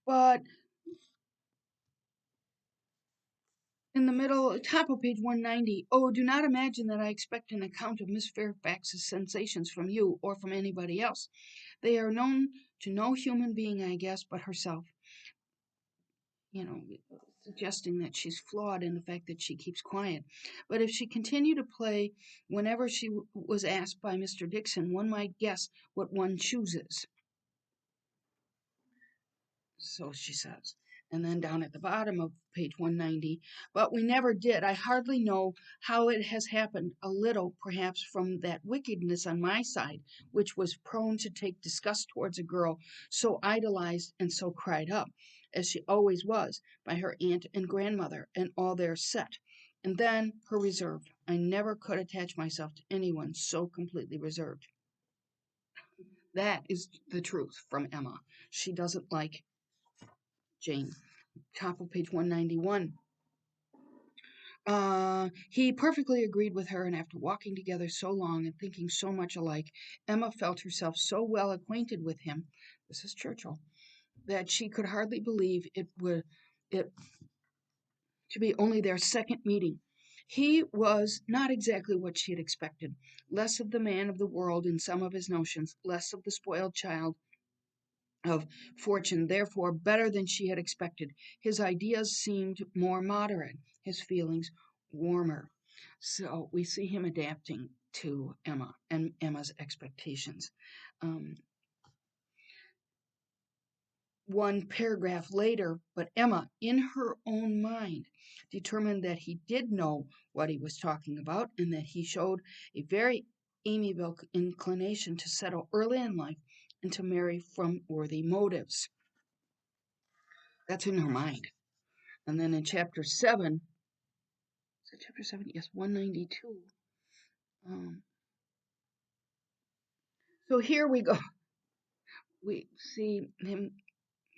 But in the middle, top of page 190, oh, do not imagine that I expect an account of Miss Fairfax's sensations from you or from anybody else. They are known to no human being, I guess, but herself. You know, suggesting that she's flawed in the fact that she keeps quiet. But if she continued to play whenever she was asked by Mr. Dixon, one might guess what one chooses. So she says. And then down at the bottom of page 190, but we never did. I hardly know how it has happened, a little perhaps from that wickedness on my side, which was prone to take disgust towards a girl so idolized and so cried up, as she always was, by her aunt and grandmother and all their set. And then her reserve. I never could attach myself to anyone so completely reserved. That is the truth from Emma. She doesn't like Jane. Top of page 191. He perfectly agreed with her, and after walking together so long and thinking so much alike, Emma felt herself so well acquainted with him, this is Churchill, that she could hardly believe it to be only their second meeting. He was not exactly what she had expected, less of the man of the world in some of his notions, less of the spoiled child of fortune, therefore better than she had expected. His ideas seemed more moderate, his feelings warmer. So we see him adapting to Emma and Emma's expectations. Um, One paragraph later, but Emma, in her own mind, determined that he did know what he was talking about and that he showed a very amiable inclination to settle early in life and to marry from worthy motives. That's in her mind. And then in chapter 7, is it chapter 7? Yes, 192. Um, so here we go. We see him,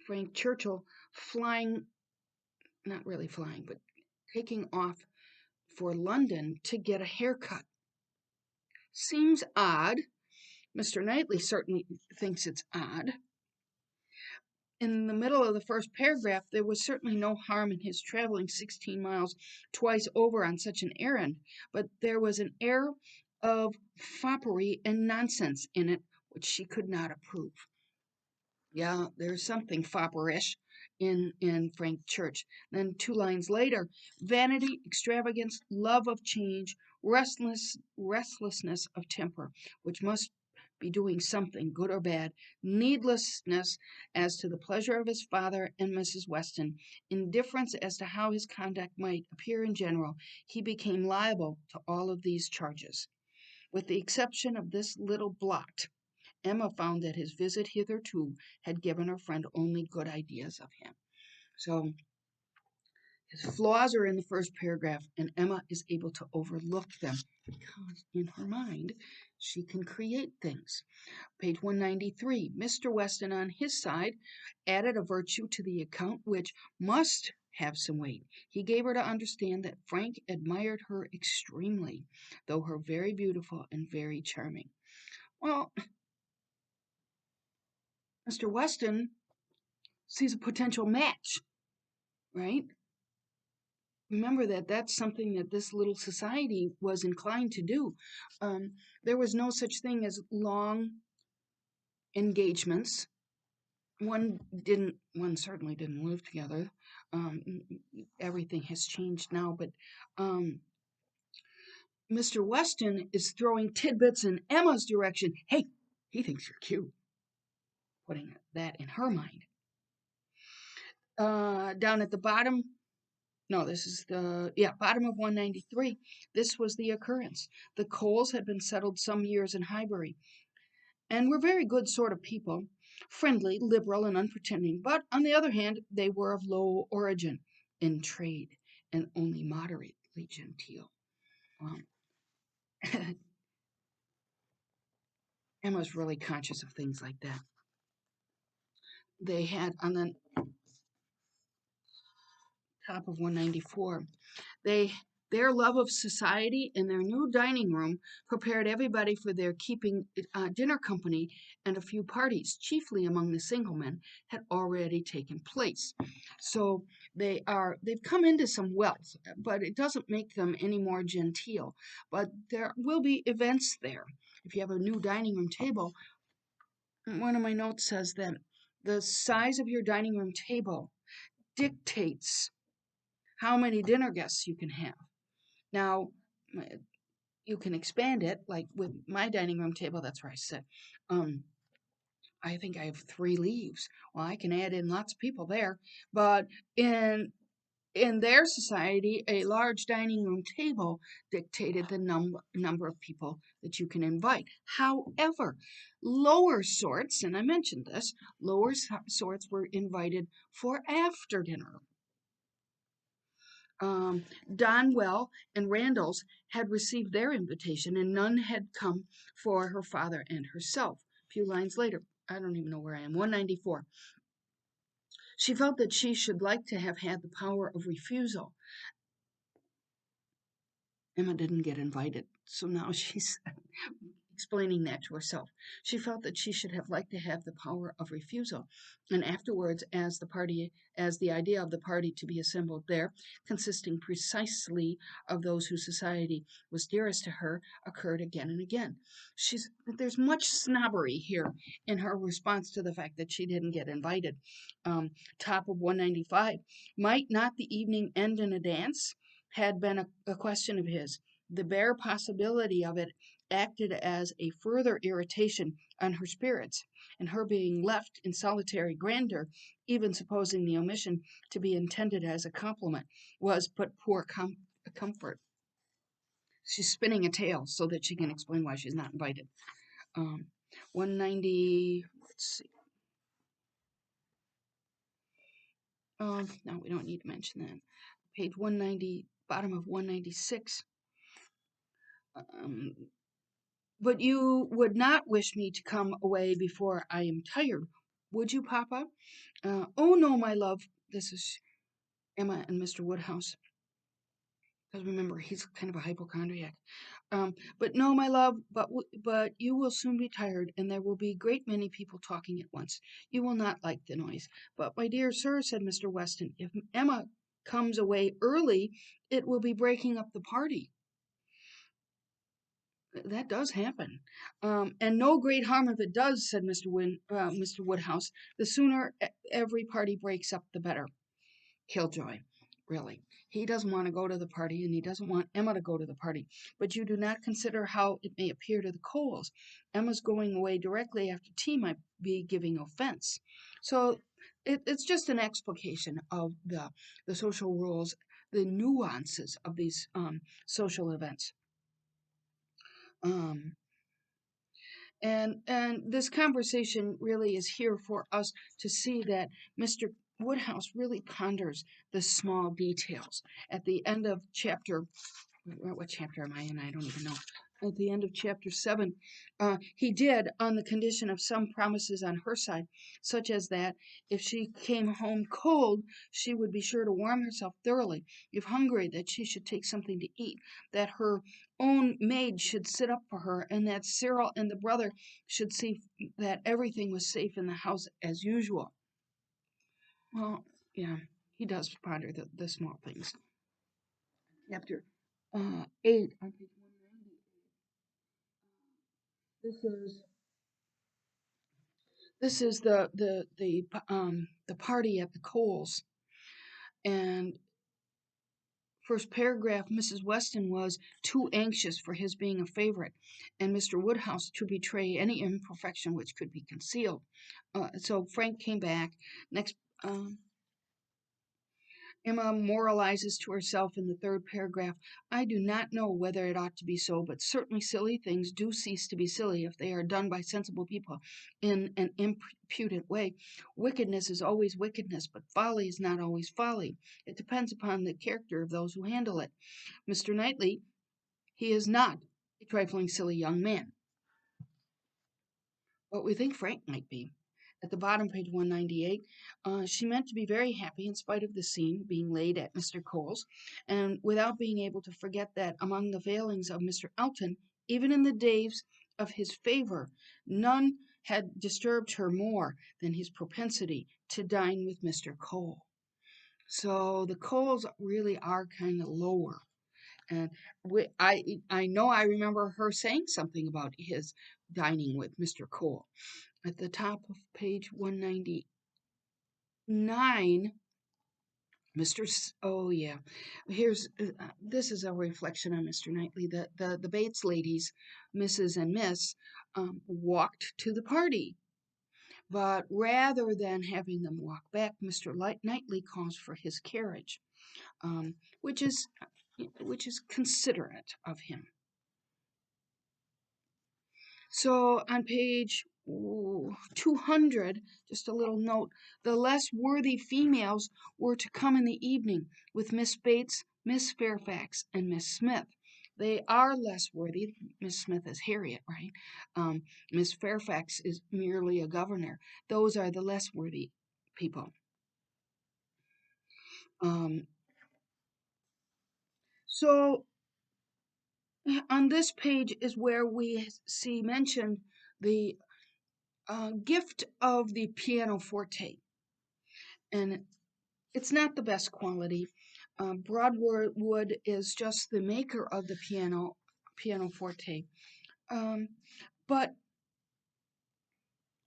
Frank Churchill, flying, not really flying, but taking off for London to get a haircut. Seems odd. Mr. Knightley certainly thinks it's odd. In the middle of the first paragraph, there was certainly no harm in his traveling 16 miles twice over on such an errand, but there was an air of foppery and nonsense in it which she could not approve. Yeah, there's something fopperish in Frank Church. Then two lines later, vanity, extravagance, love of change, restlessness of temper, which must be doing something, good or bad, needlessness as to the pleasure of his father and Mrs. Weston, indifference as to how his conduct might appear in general, he became liable to all of these charges. With the exception of this little blot, Emma found that his visit hitherto had given her friend only good ideas of him. So his flaws are in the first paragraph, and Emma is able to overlook them because in her mind she can create things. Page 193. Mr. Weston, on his side, added a virtue to the account which must have some weight. He gave her to understand that Frank admired her extremely, though her very beautiful and very charming. Well, Mr. Weston sees a potential match, right? Remember that that's something that this little society was inclined to do. There was no such thing as long engagements. One certainly didn't live together. Um, Everything has changed now, but Mr. Weston is throwing tidbits in Emma's direction. Hey, he thinks you're cute, putting that in her mind. Down at the bottom, no, this is the, yeah, bottom of 193. This was the occurrence. The Coles had been settled some years in Highbury, and were very good sort of people, friendly, liberal, and unpretending, but on the other hand, they were of low origin in trade and only moderately genteel. Um, Emma's really conscious of things like that. they had on the top of 194. They their love of society in their new dining room prepared everybody for their keeping dinner company, and a few parties, chiefly among the single men, had already taken place. So they've come into some wealth, but it doesn't make them any more genteel. But there will be events there. If you have a new dining room table, one of my notes says that the size of your dining room table dictates how many dinner guests you can have. Now, you can expand it, like with my dining room table, that's where I sit. Um, I think I have 3 leaves. Well, I can add in lots of people there, but in their society, a large dining room table dictated the number of people that you can invite. However, lower sorts, and I mentioned this, lower sorts were invited for after dinner. Donwell and Randall's had received their invitation, and none had come for her father and herself. A few lines later, I don't even know where I am, 194. She felt that she should like to have had the power of refusal. Emma didn't get invited, so now she's explaining that to herself. She felt that she should have liked to have the power of refusal. And afterwards, as the idea of the party to be assembled there, consisting precisely of those whose society was dearest to her, occurred again and again. There's much snobbery here in her response to the fact that she didn't get invited. Top of 195. Might not the evening end in a dance? Had been a question of his. The bare possibility of it acted as a further irritation on her spirits, and her being left in solitary grandeur, even supposing the omission to be intended as a compliment, was but poor comfort. She's spinning a tale so that she can explain why she's not invited. 190, let's see. No, we don't need to mention that. Page 190, bottom of 196. Um, But you would not wish me to come away before I am tired, would you, Papa? Oh, no, my love. This is Emma and Mr. Woodhouse. Because remember, he's kind of a hypochondriac. But no, my love, but you will soon be tired, and there will be a great many people talking at once. You will not like the noise. But, my dear sir, said Mr. Weston, if Emma comes away early, it will be breaking up the party. That does happen. And no great harm if it does, said Mr. Woodhouse. The sooner every party breaks up, the better. Killjoy, really. He doesn't want to go to the party, and he doesn't want Emma to go to the party. But you do not consider how it may appear to the Coles. Emma's going away directly after tea might be giving offense. So it's just an explication of the social rules, the nuances of these social events. Um, and this conversation really is here for us to see that Mr. Woodhouse really ponders the small details. At the end of chapter, what chapter am I in? I don't even know. At the end of chapter 7, he did, on the condition of some promises on her side, such as that if she came home cold, she would be sure to warm herself thoroughly. If hungry, that she should take something to eat, that her own maid should sit up for her, and that Cyril and the brother should see that everything was safe in the house as usual. Well, yeah, he does ponder the small things. Chapter 8 on page 190. This is the party at the Coles, and first paragraph, Mrs. Weston was too anxious for his being a favorite, and Mr. Woodhouse to betray any imperfection which could be concealed. So Frank came back. Next, Emma moralizes to herself in the third paragraph. I do not know whether it ought to be so, but certainly silly things do cease to be silly if they are done by sensible people in an impudent way. Wickedness is always wickedness, but folly is not always folly. It depends upon the character of those who handle it. Mr. Knightley, he is not a trifling silly young man, but we think Frank might be. At the bottom, page 198, she meant to be very happy in spite of the scene being laid at Mr. Cole's, and without being able to forget that among the failings of Mr. Elton, even in the days of his favor, none had disturbed her more than his propensity to dine with Mr. Cole. So the Coles really are kind of lower. And I know I remember her saying something about his dining with Mr. Cole. At the top of page 199, oh yeah, here's this is a reflection on Mr. Knightley. The Bates ladies, Mrs. and Miss, walked to the party, but rather than having them walk back, Mr. Knightley calls for his carriage, um, which is which is considerate of him. So on page 200, just a little note, the less worthy females were to come in the evening with Miss Bates, Miss Fairfax, and Miss Smith. They are less worthy. Miss Smith is Harriet, right? Miss Fairfax is merely a governor. Those are the less worthy people. Um, so on this page is where we see mentioned the gift of the pianoforte, and it's not the best quality. Broadwood is just the maker of the pianoforte, but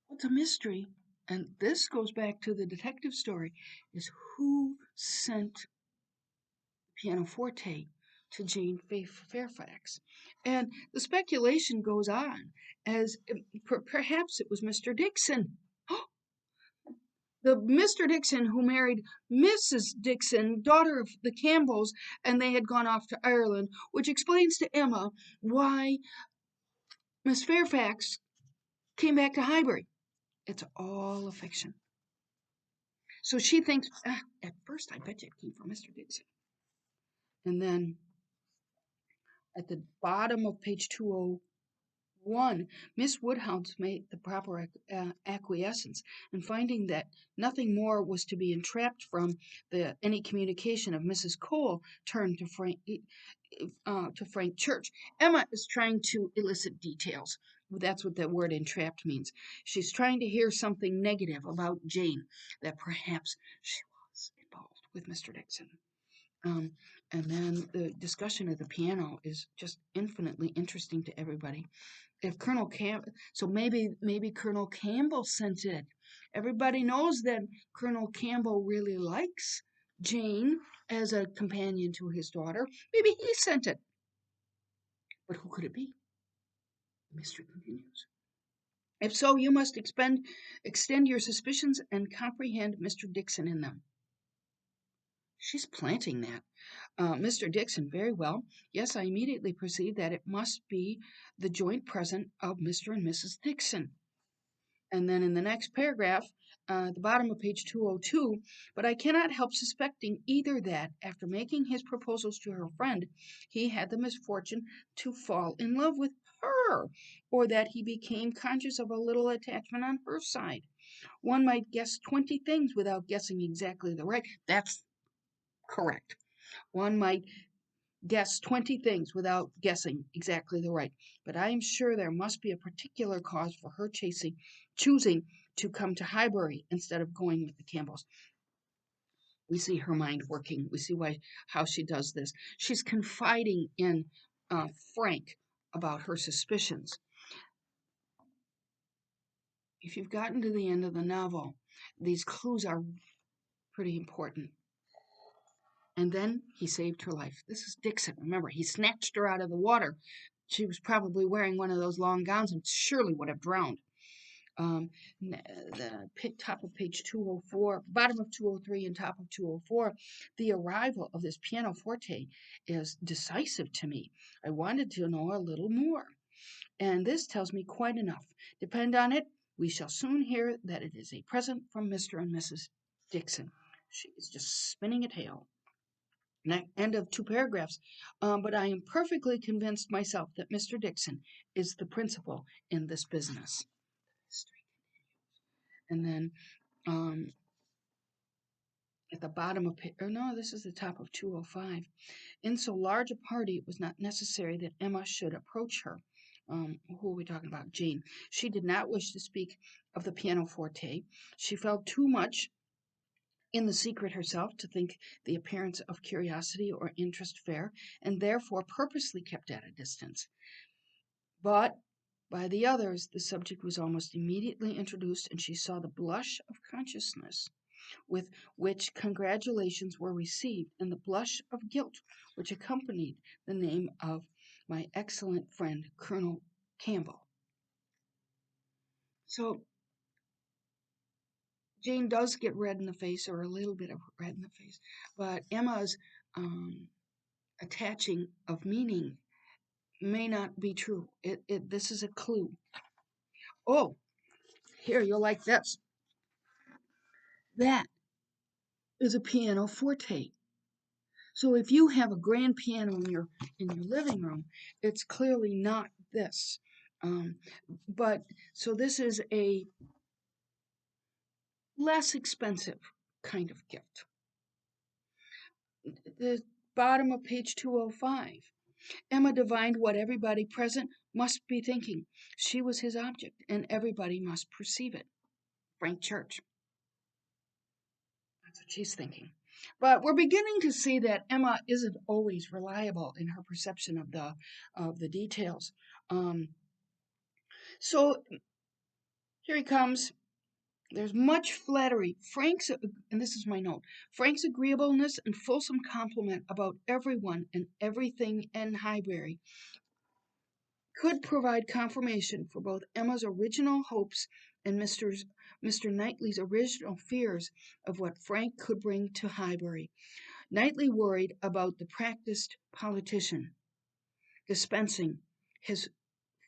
what's a mystery, and this goes back to the detective story, is who sent the pianoforte to Jane Fairfax, and the speculation goes on as perhaps it was Mr. Dixon. The Mr. Dixon who married Mrs. Dixon, daughter of the Campbells, and they had gone off to Ireland, which explains to Emma why Miss Fairfax came back to Highbury. It's all a fiction. So she thinks, at first, I bet you it came from Mr. Dixon. And then at the bottom of page 201, Miss Woodhouse made the proper acquiescence, and finding that nothing more was to be entrapped from any communication of Mrs. Cole, turned to Frank Church. Emma is trying to elicit details. That's what that word entrapped means. She's trying to hear something negative about Jane, that perhaps she was involved with Mr. Dixon. Um, and then the discussion of the piano is just infinitely interesting to everybody. If Colonel so maybe Colonel Campbell sent it. Everybody knows that Colonel Campbell really likes Jane as a companion to his daughter. Maybe he sent it. But who could it be? The mystery continues. If so, you must extend your suspicions and comprehend Mr. Dixon in them. She's planting that. Mr. Dixon, very well. Yes, I immediately perceive that it must be the joint present of Mr. and Mrs. Dixon. And then in the next paragraph, the bottom of page 202, but I cannot help suspecting either that, after making his proposals to her friend, he had the misfortune to fall in love with her, or that he became conscious of a little attachment on her side. One might guess 20 things without guessing exactly the right. That's correct. One might guess 20 things without guessing exactly the right. But I am sure there must be a particular cause for her choosing to come to Highbury instead of going with the Campbells. We see her mind working. We see how she does this. She's confiding in Frank about her suspicions. If you've gotten to the end of the novel, these clues are pretty important. And then he saved her life. This is Dixon. Remember, he snatched her out of the water. She was probably wearing one of those long gowns and surely would have drowned. The top of page 204, bottom of 203 and top of 204, the arrival of this pianoforte is decisive to me. I wanted to know a little more, and this tells me quite enough. Depend on it, we shall soon hear that it is a present from Mr. and Mrs. Dixon. She is just spinning a tale. End of two paragraphs. But I am perfectly convinced myself that Mr. Dixon is the principal in this business. And then um, at the bottom of, or no, this is the top of 205. In so large a party, it was not necessary that Emma should approach her. Who are we talking about? Jane. She did not wish to speak of the pianoforte. She felt too much in the secret herself to think the appearance of curiosity or interest fair, and therefore purposely kept at a distance. But by the others, the subject was almost immediately introduced, and she saw the blush of consciousness with which congratulations were received, and the blush of guilt which accompanied the name of my excellent friend, Colonel Campbell. So Jane does get red in the face, or a little bit of red in the face, but Emma's um, attaching of meaning may not be true. This is a clue. Oh, here, you'll like this. That is a pianoforte. So if you have a grand piano in your living room, it's clearly not this. Um, but so this is a less expensive kind of gift. The bottom of page 205. Emma divined what everybody present must be thinking. She was his object, and everybody must perceive it. Frank Church. That's what she's thinking. But we're beginning to see that Emma isn't always reliable in her perception of the details. Um, so here he comes. There's much flattery. And this is my note, Frank's agreeableness and fulsome compliment about everyone and everything in Highbury could provide confirmation for both Emma's original hopes and Mr. Knightley's original fears of what Frank could bring to Highbury. Knightley worried about the practiced politician dispensing his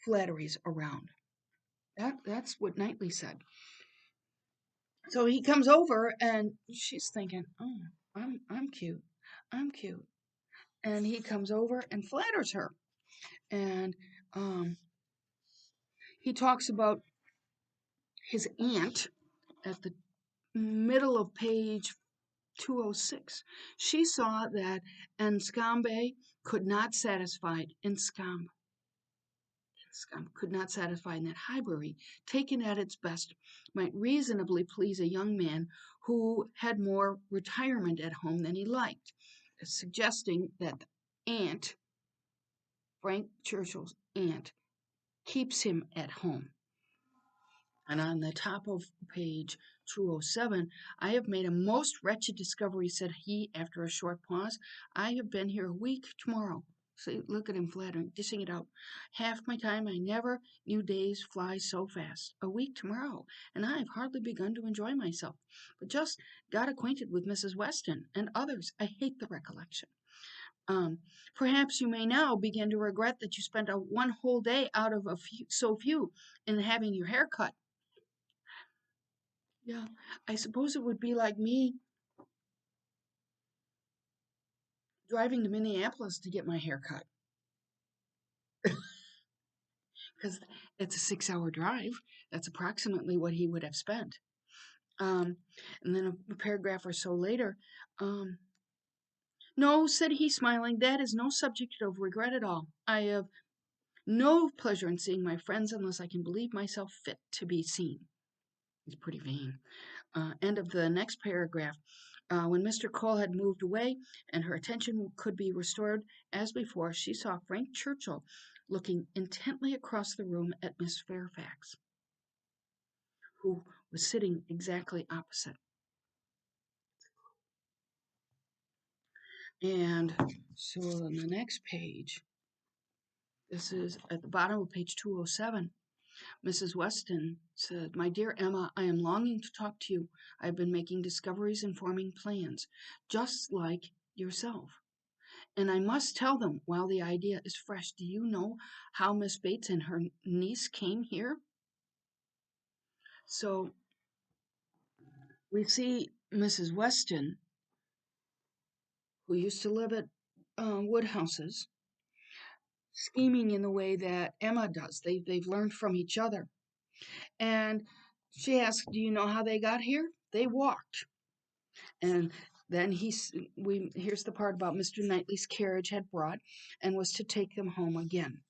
flatteries around. That's what Knightley said. So he comes over and she's thinking, "Oh, I'm cute. I'm cute." And he comes over and flatters her. And um, he talks about his aunt at the middle of page 206. She saw that Enscombe could not satisfy could not satisfy, and that Highbury, taken at its best, might reasonably please a young man who had more retirement at home than he liked, suggesting that the aunt, Frank Churchill's aunt, keeps him at home. And on the top of page 207, I have made a most wretched discovery, said he after a short pause. I have been here a week tomorrow. See, look at him flattering, dishing it out. Half my time I never knew days fly so fast. A week tomorrow, and I have hardly begun to enjoy myself, but just got acquainted with Mrs. Weston and others. I hate the recollection. Um, Perhaps you may now begin to regret that you spent one whole day out of so few in having your hair cut. Yeah, I suppose it would be like me driving to Minneapolis to get my hair cut because it's a 6 hour drive. That's approximately what he would have spent. Um, and then a paragraph or so later, um, no, said he, smiling, that is no subject of regret at all. I have no pleasure in seeing my friends unless I can believe myself fit to be seen. He's pretty vain. End of the next paragraph. When Mr. Cole had moved away and her attention could be restored as before, she saw Frank Churchill looking intently across the room at Miss Fairfax, who was sitting exactly opposite. And so on the next page, this is at the bottom of page 207. Mrs. Weston said, My dear Emma, I am longing to talk to you. I have been making discoveries and forming plans, just like yourself. And I must tell them while the idea is fresh. Do you know how Miss Bates and her niece came here? So we see Mrs. Weston, who used to live at Woodhouses, scheming in the way that Emma does. They've learned from each other. And She asked, "Do you know how they got here?" "They walked." And then here's the part about Mr. Knightley's carriage had brought and was to take them home again.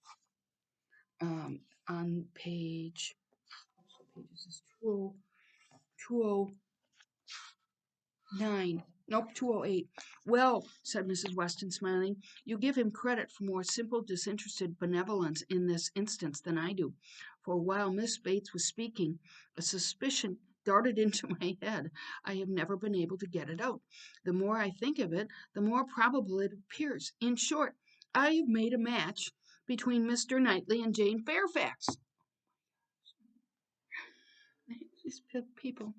On page, what page is this? 209. Nope, 208. "Well," said Mrs. Weston, smiling, "you give him credit for more simple, disinterested benevolence in this instance than I do. For while Miss Bates was speaking, a suspicion darted into my head. I have never been able to get it out. The more I think of it, the more probable it appears. In short, I have made a match between Mr. Knightley and Jane Fairfax." These people.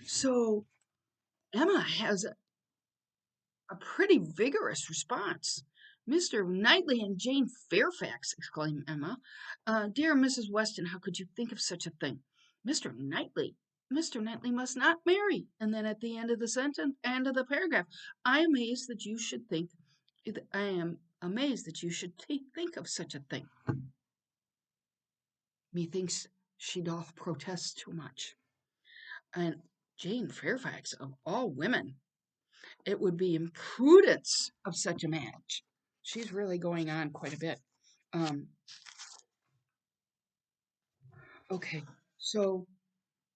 So Emma has a pretty vigorous response. "Mr. Knightley and Jane Fairfax!" exclaimed Emma. "Dear Mrs. Weston, how could you think of such a thing? Mr. Knightley! Mr. Knightley must not marry." And then at the end of the sentence, end of the paragraph, "I am amazed that you should think, I am amazed that you should think of such a thing. Methinks she doth protest too much. And Jane Fairfax, of all women, it would be imprudence of such a match." She's really going on quite a bit. Um, okay, so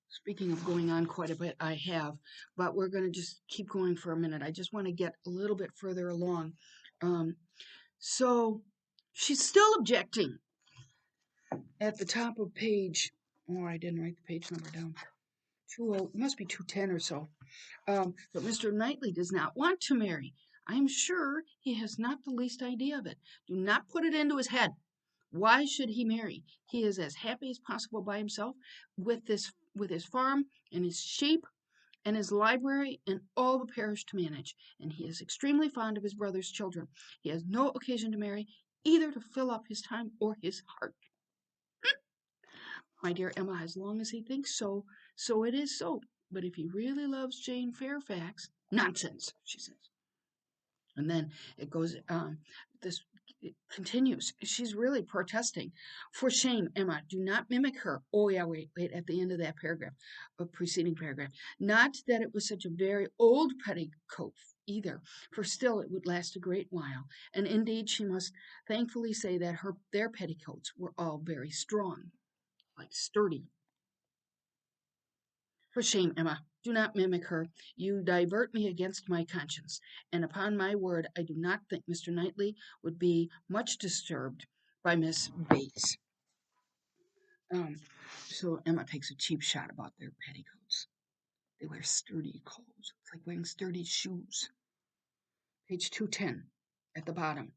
speaking of going on quite a bit, I have, but we're going to just keep going for a minute. I just want to get a little bit further along. Um, so she's still objecting at the top of page. Oh, I didn't write the page number down. It must be 210 or so. But Mr. Knightley does not want to marry. I am sure he has not the least idea of it. Do not put it into his head. Why should he marry? He is as happy as possible by himself with his farm and his sheep and his library and all the parish to manage, and he is extremely fond of his brother's children. He has no occasion to marry, either to fill up his time or his heart. My dear Emma, as long as he thinks so, so it is so. But if he really loves Jane Fairfax, nonsense, she says. And then it goes, this it continues. She's really protesting. "For shame, Emma, do not mimic her." Oh, yeah, wait, at the end of that paragraph, a preceding paragraph. "Not that it was such a very old petticoat either, for still it would last a great while. And indeed, she must thankfully say that their petticoats were all very strong, like sturdy. For shame, Emma, do not mimic her. You divert me against my conscience, and upon my word I do not think Mr. Knightley would be much disturbed by Miss Bates." Um, so Emma takes a cheap shot about their petticoats. They wear sturdy clothes. It's like wearing sturdy shoes. Page 210 at the bottom.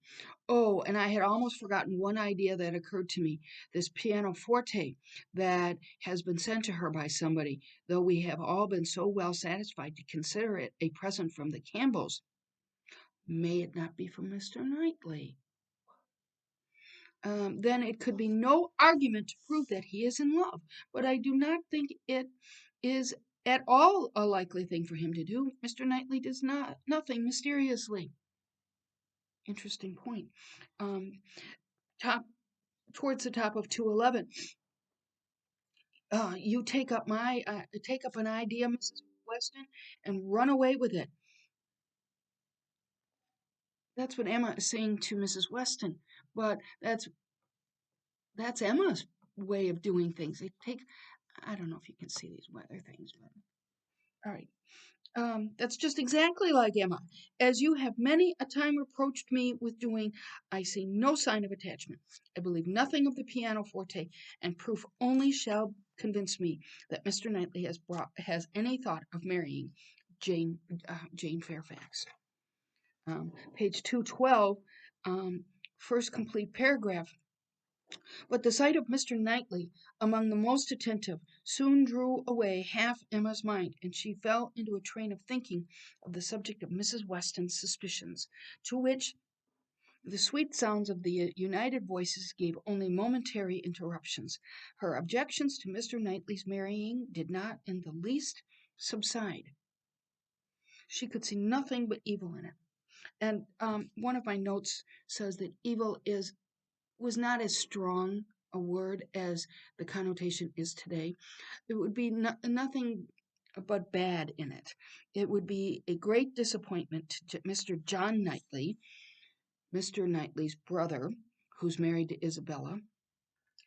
"Oh, and I had almost forgotten one idea that occurred to me. This pianoforte that has been sent to her by somebody, though we have all been so well satisfied to consider it a present from the Campbells. May it not be from Mr. Knightley? Then it could be no argument to prove that he is in love, but I do not think it is at all a likely thing for him to do. Mr. Knightley does nothing mysteriously." Interesting point. Um, top Towards the top of 211. "You take up an idea, Mrs. Weston, and run away with it." That's what Emma is saying to Mrs. Weston, but that's Emma's way of doing things. I don't know if you can see these weather things, but all right. That's just exactly like Emma. "As you have many a time reproached me with doing, I see no sign of attachment. I believe nothing of the pianoforte, and proof only shall convince me that Mr. Knightley has any thought of marrying Jane Jane Fairfax." Page 212, first complete paragraph. But the sight of Mr. Knightley among the most attentive soon drew away half Emma's mind, and she fell into a train of thinking of the subject of Mrs. Weston's suspicions, to which the sweet sounds of the united voices gave only momentary interruptions. Her objections to Mr. Knightley's marrying did not in the least subside. She could see nothing but evil in it. And one of my notes says that evil was not as strong a word as the connotation is today, it would be nothing but bad in it. It would be a great disappointment to Mr. John Knightley, Mr. Knightley's brother, who's married to Isabella,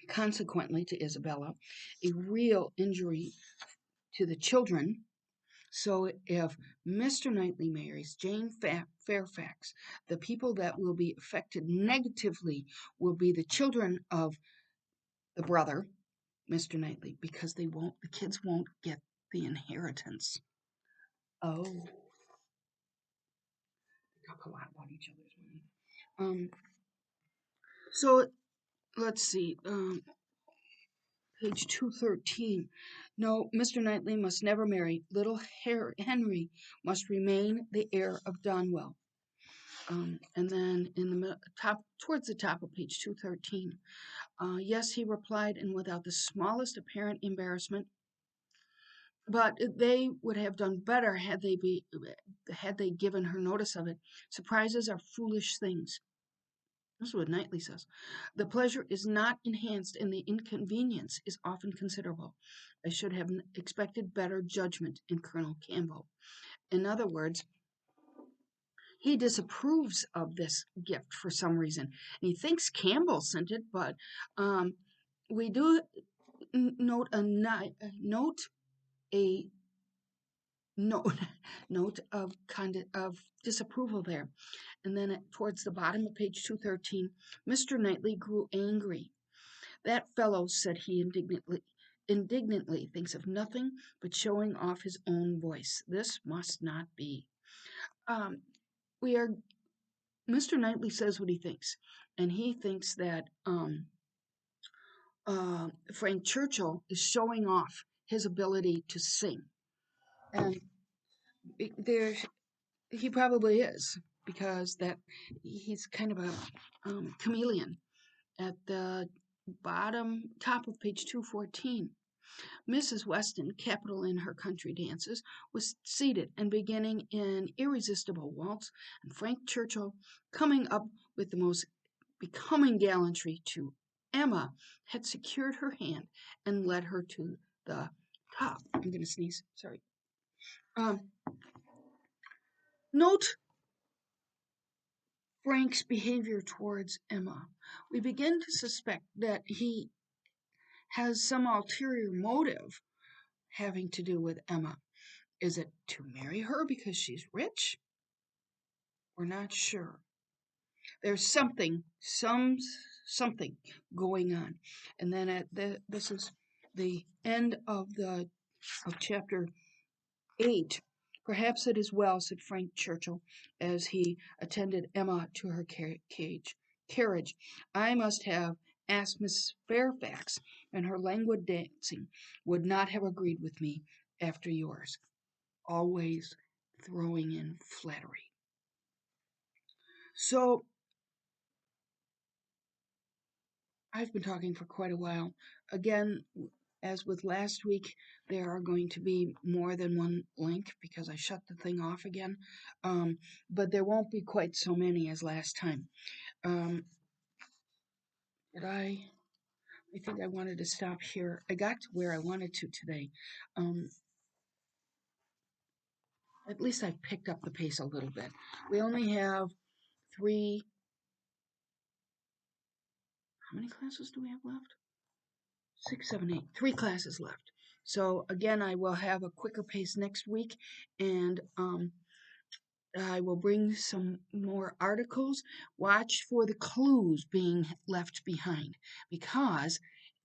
consequently to Isabella, a real injury to the children. So if Mr. Knightley marries Jane Fairfax, the people that will be affected negatively will be the children of the brother, Mr. Knightley, because the kids won't get the inheritance. Oh, they talk a lot about each other's money. So let's see, page 213. No, Mr. Knightley must never marry. Little Henry must remain the heir of Donwell. And then in the top, towards the top of page 213, yes, he replied, and without the smallest apparent embarrassment. But they would have done better had they given her notice of it. Surprises are foolish things. This is what Knightley says. The pleasure is not enhanced, and the inconvenience is often considerable. I should have expected better judgment in Colonel Campbell. In other words, he disapproves of this gift for some reason. And he thinks Campbell sent it, but we do note a note a note note of disapproval there. And then towards the bottom of page 213, Mr. Knightley grew angry. That fellow, said he indignantly thinks of nothing but showing off his own voice. This must not be. Um, we are Mr. Knightley says what he thinks, and he thinks that Frank Churchill is showing off his ability to sing, and there he probably is, because that he's kind of a chameleon. At the top of page 214, Mrs. Weston, capital in her country dances, was seated and beginning an irresistible waltz, and Frank Churchill, coming up with the most becoming gallantry to Emma, had secured her hand and led her to the top. I'm going to sneeze. Sorry. Note Frank's behavior towards Emma. We begin to suspect that he has some ulterior motive having to do with Emma. Is it to marry her because she's rich? We're not sure. There's something going on. And then this is the end of chapter 8. Perhaps it is well, said Frank Churchill, as he attended Emma to her carriage. I must have asked Miss Fairfax, and her languid dancing would not have agreed with me after yours. Always throwing in flattery. So I've been talking for quite a while. Again, as with last week, there are going to be more than one link because I shut the thing off again. But there won't be quite so many as last time. I think I wanted to stop here. I got to where I wanted to today. At least I picked up the pace a little bit. We only have three. How many classes do we have left? 6, 7, 8. 3 classes left. So again, I will have a quicker pace next week, and I will bring some more articles. Watch for the clues being left behind, because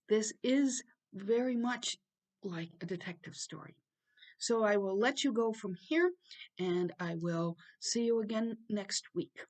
this is very much like a detective story. So I will let you go from here, and I will see you again next week.